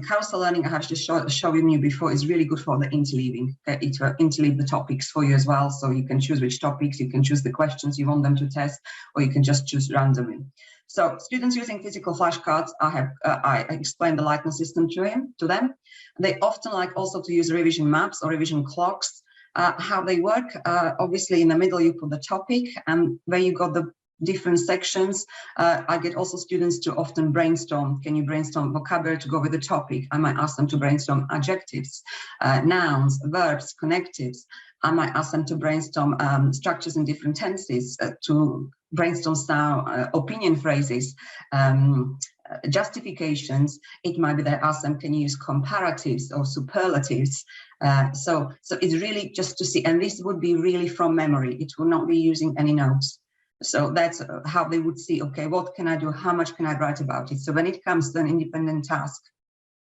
carousel learning I have just shown you before is really good for the interleaving. Okay? It will interleave the topics for you as well, so you can choose which topics, you can choose the questions you want them to test, or you can just choose randomly. So students using physical flashcards, I explained the likeness system to them. They often like also to use revision maps or revision clocks. How they work, obviously in the middle you put the topic, and where you got the different sections, I get also students to often brainstorm. Can you brainstorm vocabulary to go with the topic? I might ask them to brainstorm adjectives, nouns, verbs, connectives. I might ask them to brainstorm structures in different tenses, to brainstorm style, opinion phrases, justifications. It might be that I ask them, can you use comparatives or superlatives? So it's really just to see, and this would be really from memory. It will not be using any notes. So that's how they would see, okay, what can I do? How much can I write about it? So when it comes to an independent task,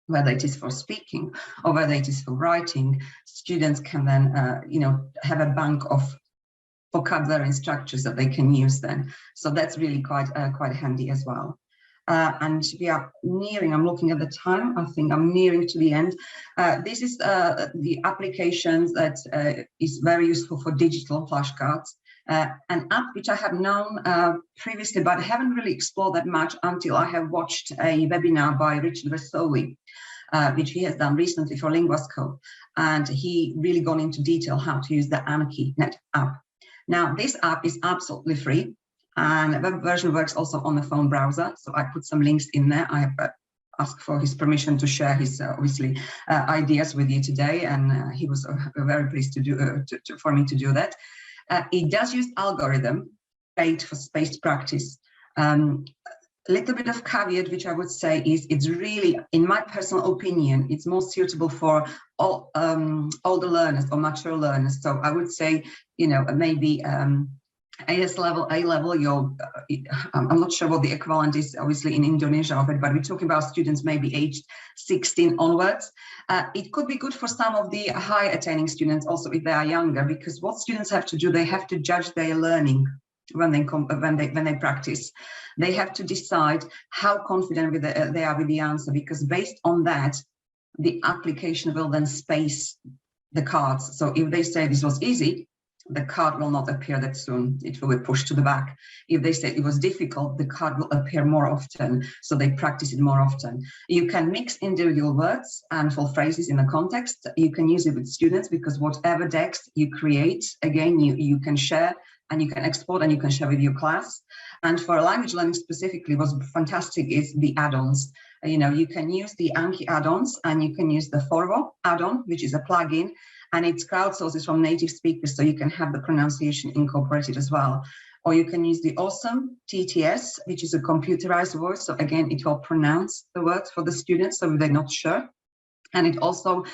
whether it is for speaking or whether it is for writing, students can then, you know, have a bank of vocabulary and structures that they can use then. So that's really quite handy as well. And we are nearing, I'm looking at the time, I think I'm nearing to the end. This is the applications that is very useful for digital flashcards. An app which I have known previously, but I haven't really explored that much until I have watched a webinar by Richard Vesoli, which he has done recently for LinguaScope. And he really gone into detail how to use the AnkiNet app. Now, this app is absolutely free, and the web version works also on the phone browser. So I put some links in there. I have asked for his permission to share his obviously ideas with you today, and he was very pleased to do for me to do that. It does use algorithm paid for spaced practice. Little bit of caveat, which I would say is it's really, in my personal opinion, it's more suitable for all the learners or mature learners. So I would say, you know, maybe AS level, A level, I'm not sure what the equivalent is, obviously, in Indonesia of it, but we're talking about students maybe aged 16 onwards. It could be good for some of the high attaining students also if they are younger, because what students have to do, they have to judge their learning when they practice. They have to decide how confident they are with the answer, because based on that, the application will then space the cards. So if they say this was easy, the card will not appear that soon. It will be pushed to the back. If they say it was difficult, the card will appear more often. So they practice it more often. You can mix individual words and full phrases in a context. You can use it with students, because whatever text you create, again, you can share and you can export and you can share with your class. And for language learning specifically, what's fantastic is the add-ons. You can use the Anki add-ons, and you can use the Forvo add-on, which is a plugin, and it's crowdsourced from native speakers, so you can have the pronunciation incorporated as well. Or you can use the Awesome TTS, which is a computerized word. So again, it will pronounce the words for the students, so they're not sure. And it also,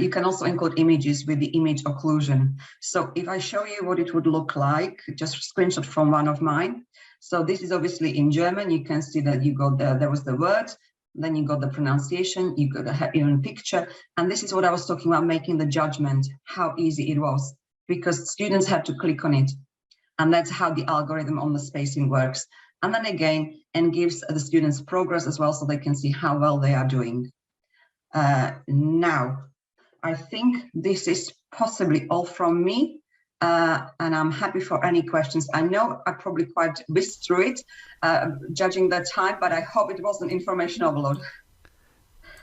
you can also encode images with the image occlusion. So if I show you what it would look like, just a screenshot from one of mine. So this is obviously in German. You can see that you got there was the word, then you got the pronunciation, you got the even picture. And this is what I was talking about, making the judgment, how easy it was, because students had to click on it. And that's how the algorithm on the spacing works. And then again, and gives the students progress as well, so they can see how well they are doing. Now, I think this is possibly all from me, and I'm happy for any questions. I know I probably quite whizzed through it, judging the time, but I hope it wasn't information overload.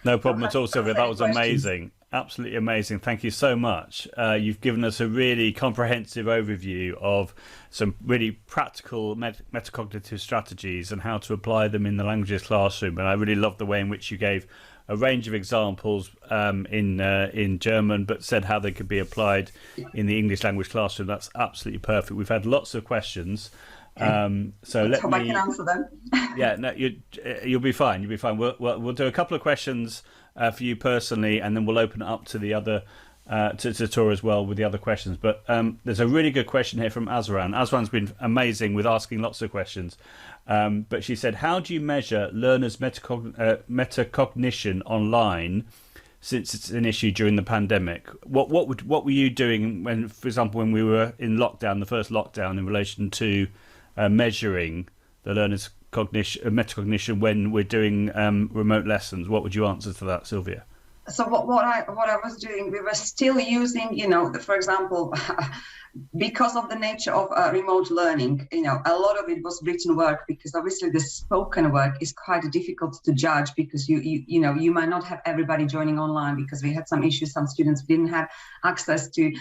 No problem at all, Sylvia. That was amazing. Absolutely amazing. Thank you so much. You've given us a really comprehensive overview of some really practical metacognitive strategies and how to apply them in the languages classroom. And I really love the way in which you gave a range of examples in German, but said how they could be applied in the English language classroom. That's absolutely perfect. We've had lots of questions. So let me. I can answer them. Yeah, no, you'll be fine. You'll be fine. We'll do a couple of questions for you personally, and then we'll open it up to the other to Tor as well with the other questions. But there's a really good question here from Azran. Azran's been amazing with asking lots of questions. But she said, how do you measure learners' metacognition online, since it's an issue during the pandemic? What were you doing when, for example, when we were in lockdown, the first lockdown, in relation to measuring the learners' metacognition when we're doing remote lessons? What would you answer to that, Sylvia? So what I was doing, we were still using, for example, because of the nature of remote learning, a lot of it was written work, because obviously the spoken work is quite difficult to judge, because you might not have everybody joining online, because we had some issues. Some students didn't have access to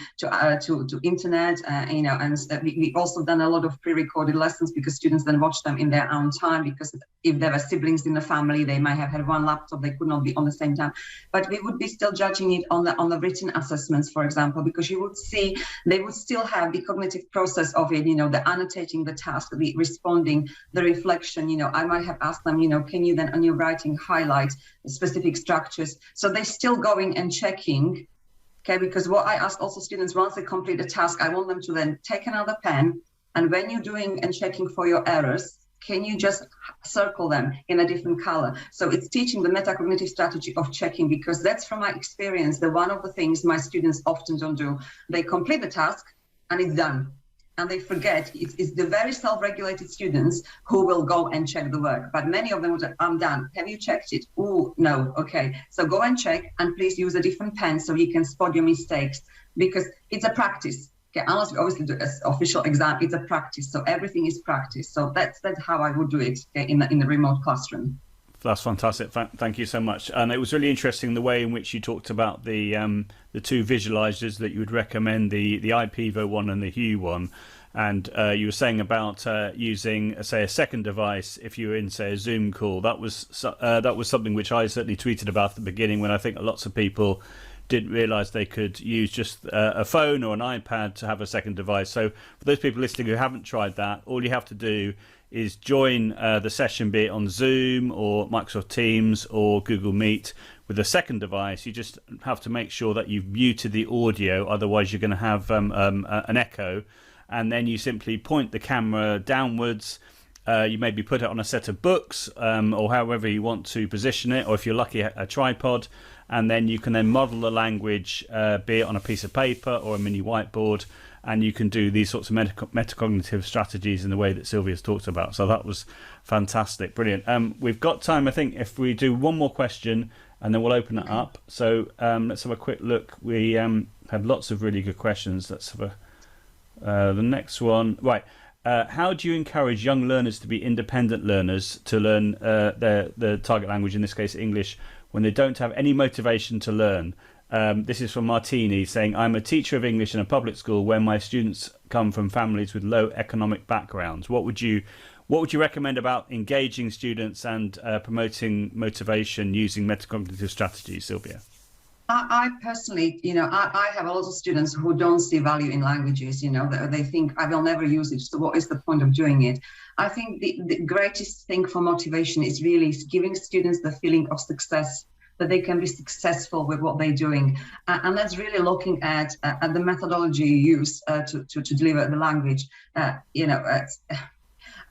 internet, and we also done a lot of pre-recorded lessons, because students then watch them in their own time, because if there were siblings in the family, they might have had one laptop, they could not be on the same time. But we would be still judging it on the written assessments, for example, because you would see they would still have the cognitive process of it, the annotating the task, the responding, the reflection. I might have asked them, can you then on your writing highlight specific structures? So they're still going and checking. Okay, because what I ask also students, once they complete a task, I want them to then take another pen, and when you're doing and checking for your errors, can you just circle them in a different color? So it's teaching the metacognitive strategy of checking, because that's from my experience, one of the things my students often don't do. They complete the task and it's done. And they forget, it's the very self-regulated students who will go and check the work. But many of them will say, I'm done. Have you checked it? Oh, no. Okay. So go and check, and please use a different pen so you can spot your mistakes, because it's a practice. Okay, unless we obviously do an official exam, it's a practice. So everything is practice. So that's how I would do it, okay, in the remote classroom. That's fantastic. Thank you so much. And it was really interesting the way in which you talked about the two visualizers that you would recommend, the iPivo one and the Hue one. And you were saying about using, say, a second device if you were in, say, a Zoom call. That was something which I certainly tweeted about at the beginning, when I think lots of people didn't realise they could use just a phone or an iPad to have a second device. So for those people listening who haven't tried that, all you have to do is join the session, be it on Zoom or Microsoft Teams or Google Meet, with a second device. You just have to make sure that you've muted the audio, otherwise you're going to have an echo. and then you simply point the camera downwards. You maybe put it on a set of books, or however you want to position it, or if you're lucky, a tripod, and then you can then model the language, be it on a piece of paper or a mini whiteboard, and you can do these sorts of metacognitive strategies in the way that Sylvia's talked about. So that was fantastic, brilliant. We've got time, I think, if we do one more question, and then we'll open it up. So let's have a quick look. We had lots of really good questions. Let's have the next one. Right. How do you encourage young learners to be independent learners to learn their target language, in this case English, when they don't have any motivation to learn? This is from Martini saying, I'm a teacher of English in a public school where my students come from families with low economic backgrounds. What would you recommend about engaging students and promoting motivation using metacognitive strategies, Sylvia? I personally, I have a lot of students who don't see value in languages. They think I will never use it. So what is the point of doing it? I think the greatest thing for motivation is really giving students the feeling of success, that they can be successful with what they're doing. And that's really looking at the methodology you use to deliver the language.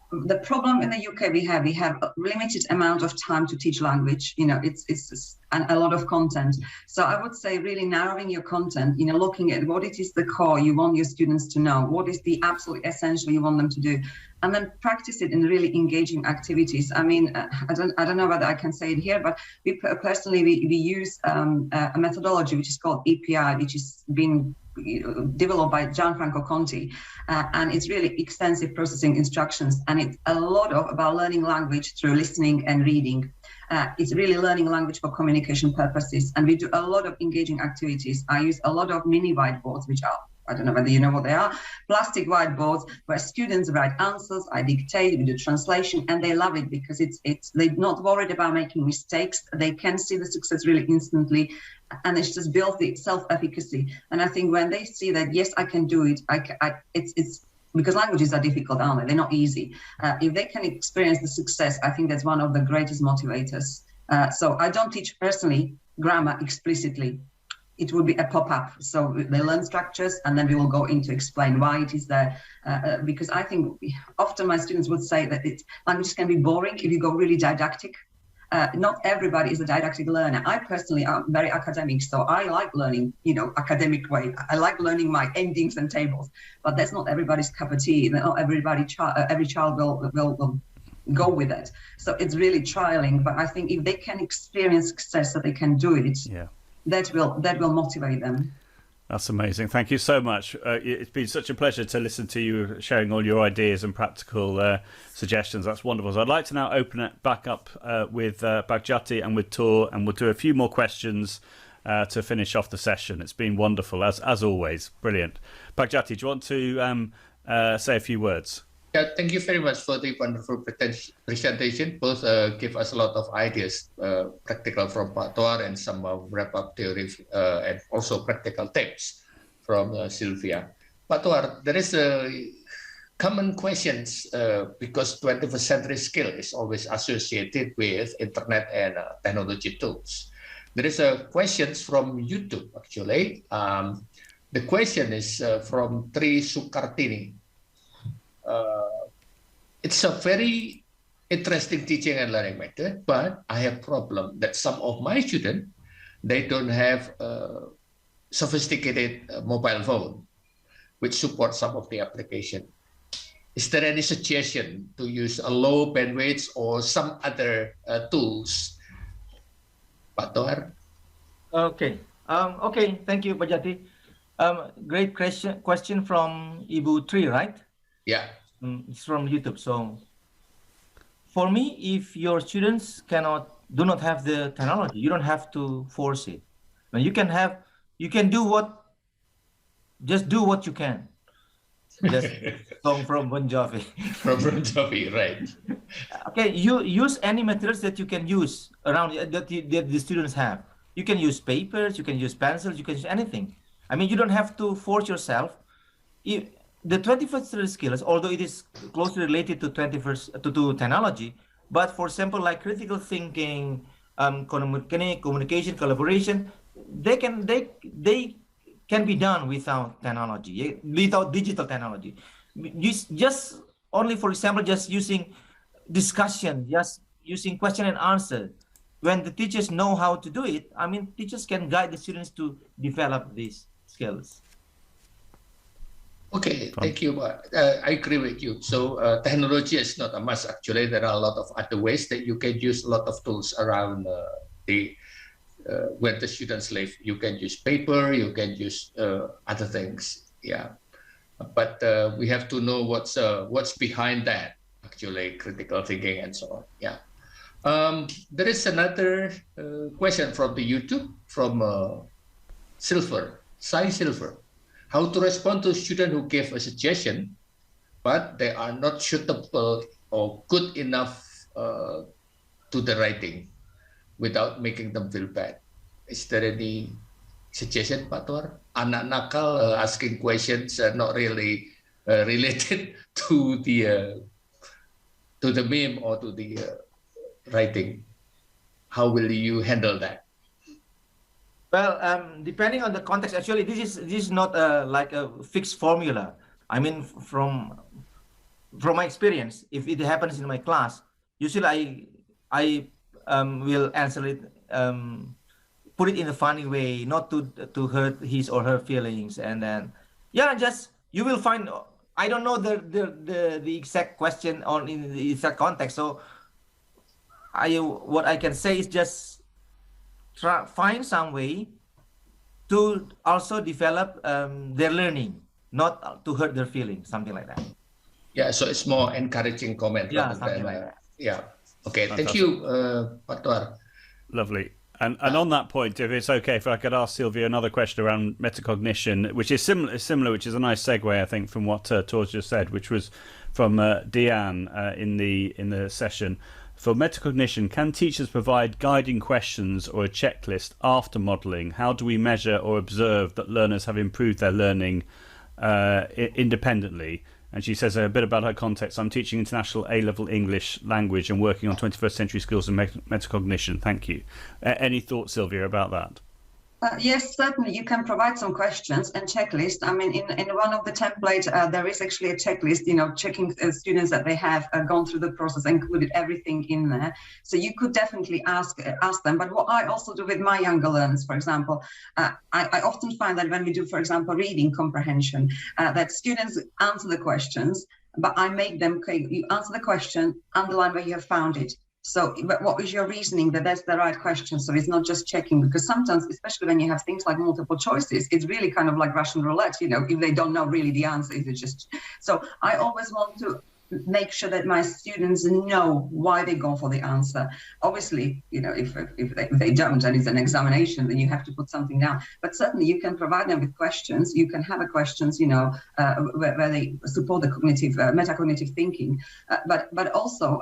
The problem in the UK we have a limited amount of time to teach language. It's a lot of content. So I would say really narrowing your content, looking at what it is the core you want your students to know, what is the absolute essential you want them to do, and then practice it in really engaging activities. I mean, I don't know whether I can say it here, but we personally use a methodology which is called EPI, which is being developed by Gianfranco Conti, and it's really extensive processing instructions, and it's a lot about learning language through listening and reading. It's really learning language for communication purposes, and we do a lot of engaging activities. I use a lot of mini whiteboards, which are, I don't know whether you know what they are, plastic whiteboards where students write answers, I dictate, we do translation, and they love it because they're not worried about making mistakes. They can see the success really instantly, and it's just built the self-efficacy. And I think when they see that, yes, I can do it, it's because languages are difficult, aren't they? They're not easy. If they can experience the success, I think that's one of the greatest motivators. So I don't teach personally grammar explicitly. It will be a pop-up. So they learn structures, and then we will go into explain why it is there. Because I think often my students would say that languages can be boring if you go really didactic. Not everybody is a didactic learner. I personally am very academic, so I like learning, academic way. I like learning my endings and tables, but that's not everybody's cup of tea. Not every child will go with it. So it's really trialing. But I think if they can experience success, that they can do it, that will motivate them. That's amazing. Thank you so much. It's been such a pleasure to listen to you sharing all your ideas and practical suggestions. That's wonderful. So I'd like to now open it back up with Bhagjati and with Tor, and we'll do a few more questions to finish off the session. It's been wonderful, as always. Brilliant. Bhagjati, do you want to say a few words? Yeah, thank you very much for the wonderful presentation. Both give us a lot of ideas, practical from Pak Toar and some wrap-up theory and also practical tips from Sylvia. Pak Toar, there is a common questions because 21st century skill is always associated with internet and technology tools. There is a questions from YouTube actually. The question is from Tri Sukartini. It's a very interesting teaching and learning method, but I have problem that some of my students, they don't have a sophisticated mobile phone, which supports some of the application. Is there any suggestion to use a low bandwidth or some other tools? Pak Toar? Okay. Okay. Thank you, Bhagjati. Great question from Ibu Tri, right? Yeah. It's from YouTube. So for me, if your students do not have the technology, you don't have to force it. But you can just do what you can. Just song from Bon Jovi. From Bon Jovi, right. Okay, you use any materials that you can use around that the students have. You can use papers, you can use pencils, you can use anything. I mean, you don't have to force yourself. The 21st century skills, although it is closely related to technology, but for example, like critical thinking, communication, collaboration, they can be done without technology, without digital technology. Just only, for example, just using discussion, just using question and answer. When the teachers know how to do it, I mean, teachers can guide the students to develop these skills. Okay, thank you. I agree with you. So technology is not a must. Actually, there are a lot of other ways that you can use a lot of tools around where the students live. You can use paper, you can use other things. Yeah, but we have to know what's behind that. Actually, critical thinking and so on. Yeah. There is another question from the YouTube from Silver, Sai Silver. How to respond to a student who gave a suggestion, but they are not suitable or good enough to the writing without making them feel bad. Is there any suggestion, Pak Tuar? Anak nakal asking questions not really related to the meme or to the writing. How will you handle that? Well, depending on the context, actually, this is not like a fixed formula. I mean, from my experience, if it happens in my class, usually I will answer it, put it in a funny way, not to hurt his or her feelings, and then just you will find. I don't know the exact question or in the exact context, so what I can say is just find some way to also develop their learning, not to hurt their feelings, something like that. Yeah, so it's more encouraging comment. Yeah, something like that. Yeah. Okay, Fantastic. Thank you, Pak Tuar. Lovely. And on that point, if it's okay, if I could ask Sylvia another question around metacognition, which is similar, which is a nice segue, I think, from what Tor just said, which was from Deanne in the session. For metacognition, can teachers provide guiding questions or a checklist after modelling? How do we measure or observe that learners have improved their learning independently? And she says a bit about her context. I'm teaching international A-level English language and working on 21st century skills and metacognition. Thank you. Any thoughts, Sylvia, about that? Yes, certainly. You can provide some questions and checklist. I mean, in one of the templates, there is actually a checklist, checking students that they have gone through the process, included everything in there. So you could definitely ask them. But what I also do with my younger learners, for example, I often find that when we do, for example, reading comprehension, that students answer the questions, but I make them, okay, you answer the question, underline where you have found it. So what is your reasoning that that's the right question? So it's not just checking, because sometimes, especially when you have things like multiple choices, it's really kind of like Russian roulette, if they don't know really the answer, it's just. So I always want to make sure that my students know why they go for the answer. Obviously, if they don't and it's an examination, then you have to put something down. But certainly you can provide them with questions. You can have questions, where they support the metacognitive thinking. But also,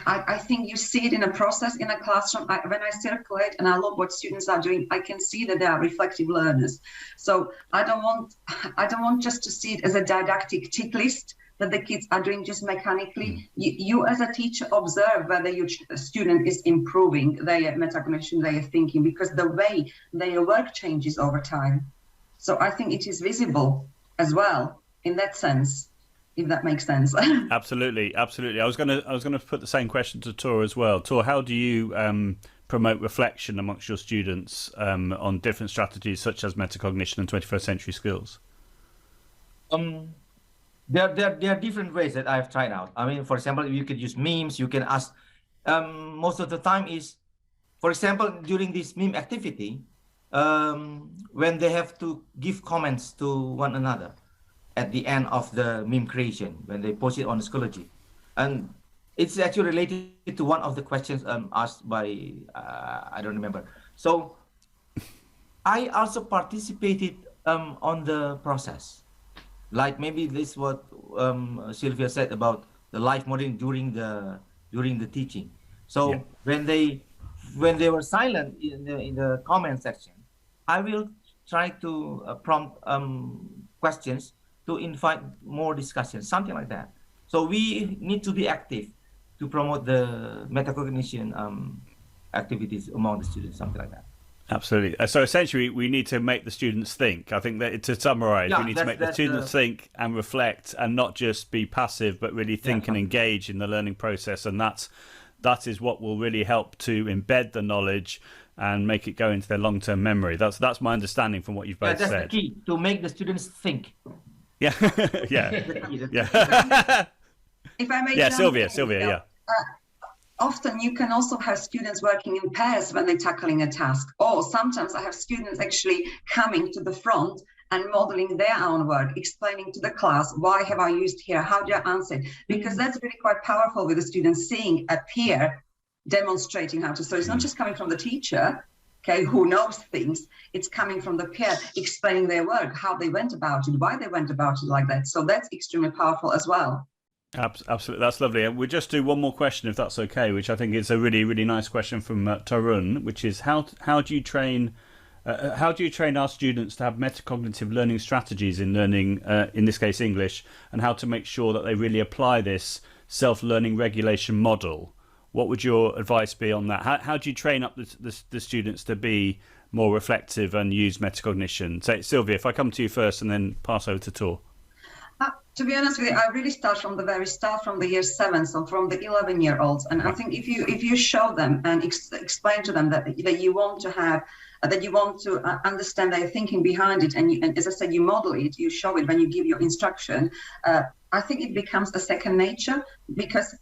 I think you see it in a process in a classroom. When I circulate and I look what students are doing, I can see that they are reflective learners. So I don't want just to see it as a didactic tick list that the kids are doing just mechanically. You as a teacher observe whether your student is improving their metacognition, their thinking, because the way their work changes over time. So I think it is visible as well in that sense, if that makes sense. Absolutely. I was going to put the same question to Tor as well. Tor, how do you promote reflection amongst your students on different strategies such as metacognition and 21st century skills? There are different ways that I've tried out. I mean, for example, you could use memes. You can ask. Most of the time is, for example, during this meme activity, when they have to give comments to one another at the end of the meme creation, when they post it on Schoology. And it's actually related to one of the questions asked by, I don't remember. So I also participated on the process. Like maybe this what Sylvia said about the live modeling during the teaching. So yeah. when they were silent in the comment section, I will try to prompt questions to invite more discussion, something like that. So we need to be active to promote the metacognition activities among the students, something like that. Absolutely. So essentially, we need to make the students think. I think that to summarise, we need to make the students think and reflect, and not just be passive, but really think and engage in the learning process. And that is what will really help to embed the knowledge and make it go into their long-term memory. That's my understanding from what you've both said. That's the key, to make the students think. Yeah, yeah, yeah. If I may, Sylvia, yeah. Often you can also have students working in pairs when they're tackling a task. Or sometimes I have students actually coming to the front and modeling their own work, explaining to the class, why have I used here? How do I answer it? Because that's really quite powerful with the students seeing a peer demonstrating how to. So it's not just coming from the teacher, okay, who knows things. It's coming from the peer explaining their work, how they went about it, why they went about it like that. So that's extremely powerful as well. Absolutely, that's lovely. And we'll just do one more question, if that's okay, which I think is a really, really nice question from Tarun, which is how do you train our students to have metacognitive learning strategies in learning, in this case English, and how to make sure that they really apply this self-learning regulation model? What would your advice be on that? How do you train up the students to be more reflective and use metacognition? So Sylvia, if I come to you first and then pass over to Tor. To be honest with you, I really start from the very start, from the year 7, so from the 11-year-olds. And I think if you show them and explain to them that you want to have, that you want to understand their thinking behind it, and as I said, you model it, you show it when you give your instruction, I think it becomes a second nature, because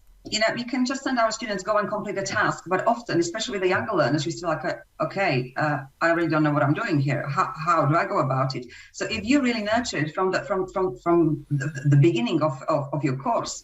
we can just send our students go and complete a task, but often, especially with the younger learners, we still like, okay, I really don't know what I'm doing here. How do I go about it? So if you really nurture it from the beginning of your course,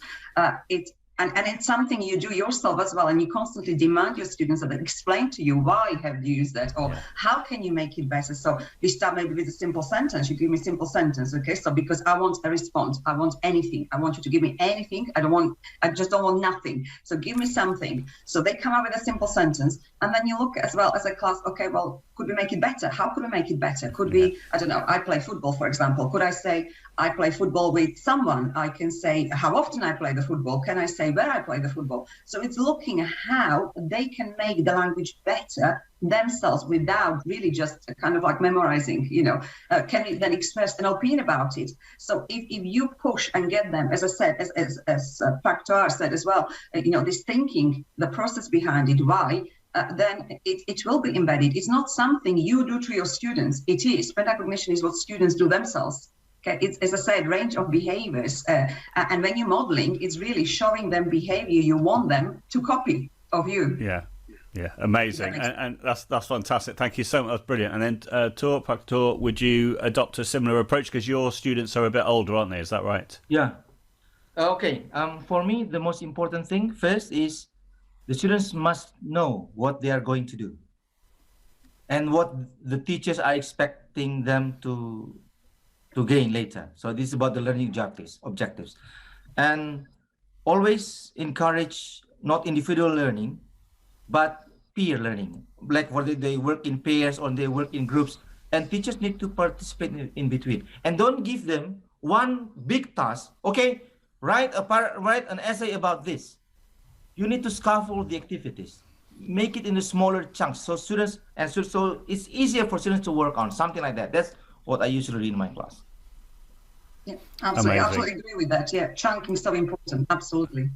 and it's something you do yourself as well, and you constantly demand your students that they explain to you why have you used that, or how can you make it better. So you start maybe with a simple sentence. You give me a simple sentence, okay? So because I want a response, I want anything. I want you to give me anything. I just don't want nothing. So give me something. So they come up with a simple sentence, and then you look as well as a class. Okay, well, could we make it better? How could we make it better? Could we? I don't know. I play football, for example. Could I say I play football with someone? I can say how often I play the football. Can I say where I play the football? So it's looking at how they can make the language better themselves without really just kind of like memorizing, can we then express an opinion about it? So if you push and get them, as I said, as Praktar said as well, this thinking, the process behind it, why, then it will be embedded. It's not something you do to your students. It is. Metacognition is what students do themselves. Okay, it's, as I said, range of behaviors. And when you're modeling, it's really showing them behavior you want them to copy of you. Yeah, amazing. And that's fantastic. Thank you so much. That's brilliant. And then Tor, would you adopt a similar approach? Because your students are a bit older, aren't they? Is that right? Yeah. Okay. For me, the most important thing first is the students must know what they are going to do and what the teachers are expecting them to gain later. So this is about the learning objectives. And always encourage not individual learning, but peer learning. Like whether they work in pairs or they work in groups, and teachers need to participate in between. And don't give them one big task. Okay, write an essay about this. You need to scaffold the activities. Make it into smaller chunks so students so it's easier for students to work on, something like that. That's what I usually do in my class. Yeah, absolutely. I absolutely agree with that. Yeah, chunking is so important. Absolutely.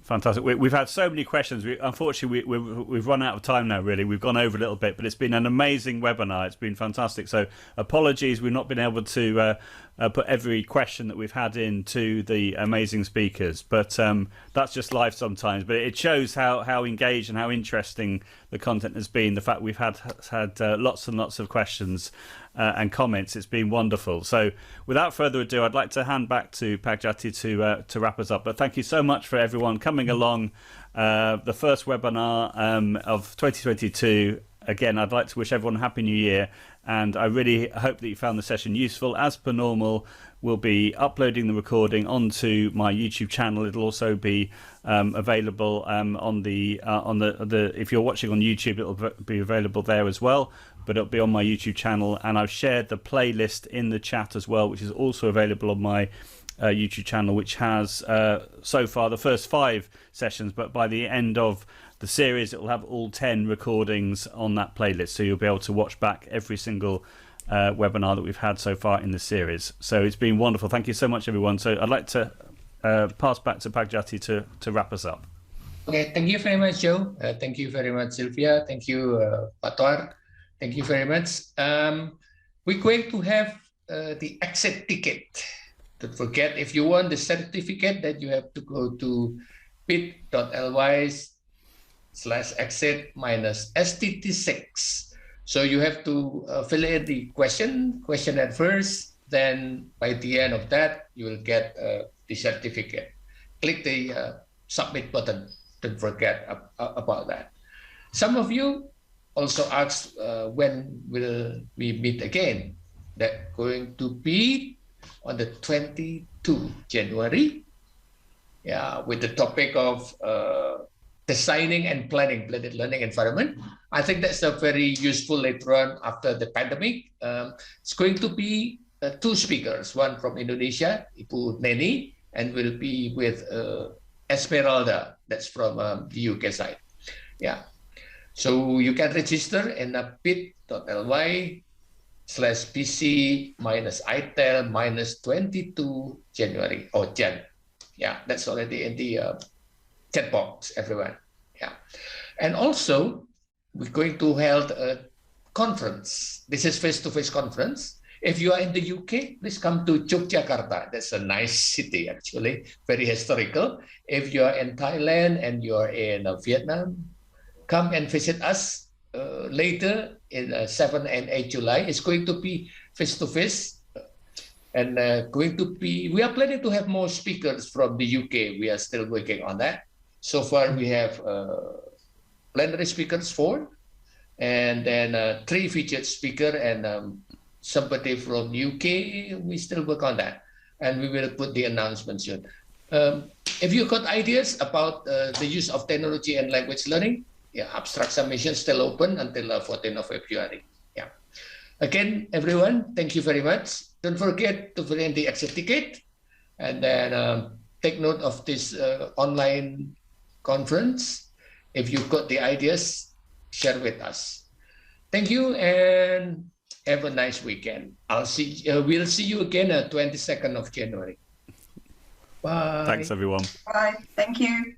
Fantastic. We've had so many questions. Unfortunately, we've run out of time now, really. We've gone over a little bit, but it's been an amazing webinar. It's been fantastic. So apologies, we've not been able to put every question that we've had into the amazing speakers. But that's just life sometimes. But it shows how engaged and how interesting the content has been. The fact we've had lots and lots of questions and comments. It's been wonderful. So without further ado, I'd like to hand back to Pagjati to wrap us up. But thank you so much for everyone coming along. The first webinar of 2022. Again, I'd like to wish everyone a Happy New Year. And I really hope that you found the session useful. As per normal, we'll be uploading the recording onto my YouTube channel. It'll also be available on the if you're watching on YouTube, it'll be available there as well. But it'll be on my YouTube channel, and I've shared the playlist in the chat as well, which is also available on my YouTube channel, which has so far the first 5 sessions, but by the end of the series, it will have all 10 recordings on that playlist, so you'll be able to watch back every single webinar that we've had so far in the series. So it's been wonderful. Thank you so much, everyone. So I'd like to pass back to Pagjati to wrap us up. Okay, thank you very much, Joe. Thank you very much, Sylvia. Thank you, Pator. Thank you very much. We're going to have the exit ticket. Don't forget, if you want the certificate, that you have to go to bit.ly/exit-stt6. So you have to fill in the question at first, then by the end of that, you will get the certificate. Click the submit button. Don't forget about that. Some of you also asked when will we meet again. That's going to be on the 22 January. Yeah, with the topic of designing and planning blended learning environment. I think that's a very useful later on after the pandemic. It's going to be two speakers, one from Indonesia, Ibu Neni, and will be with Esmeralda, that's from the UK side. Yeah, so you can register in bit.ly/PC-iTell-22 January or Jan. Yeah, that's already in the chat box, everyone. Yeah, and also we're going to hold a conference. This is face-to-face conference. If you are in the UK, please come to Yogyakarta. That's a nice city, actually, very historical. If you are in Thailand and you are in Vietnam, come and visit us later in 7 and 8 July. It's going to be face-to-face. And we are planning to have more speakers from the UK. We are still working on that. So far, we have plenary speakers 4, and then 3 featured speaker and somebody from UK. We still work on that, and we will put the announcement soon. If you got ideas about the use of technology and language learning, yeah, abstract submission still open until 14th of February. Yeah. Again, everyone, thank you very much. Don't forget to fill in the exit ticket, and then take note of this online conference. If you got the ideas, share with us. Thank you, and have a nice weekend. We'll see you again on 22nd of January. Bye. Thanks, everyone. Bye. Thank you.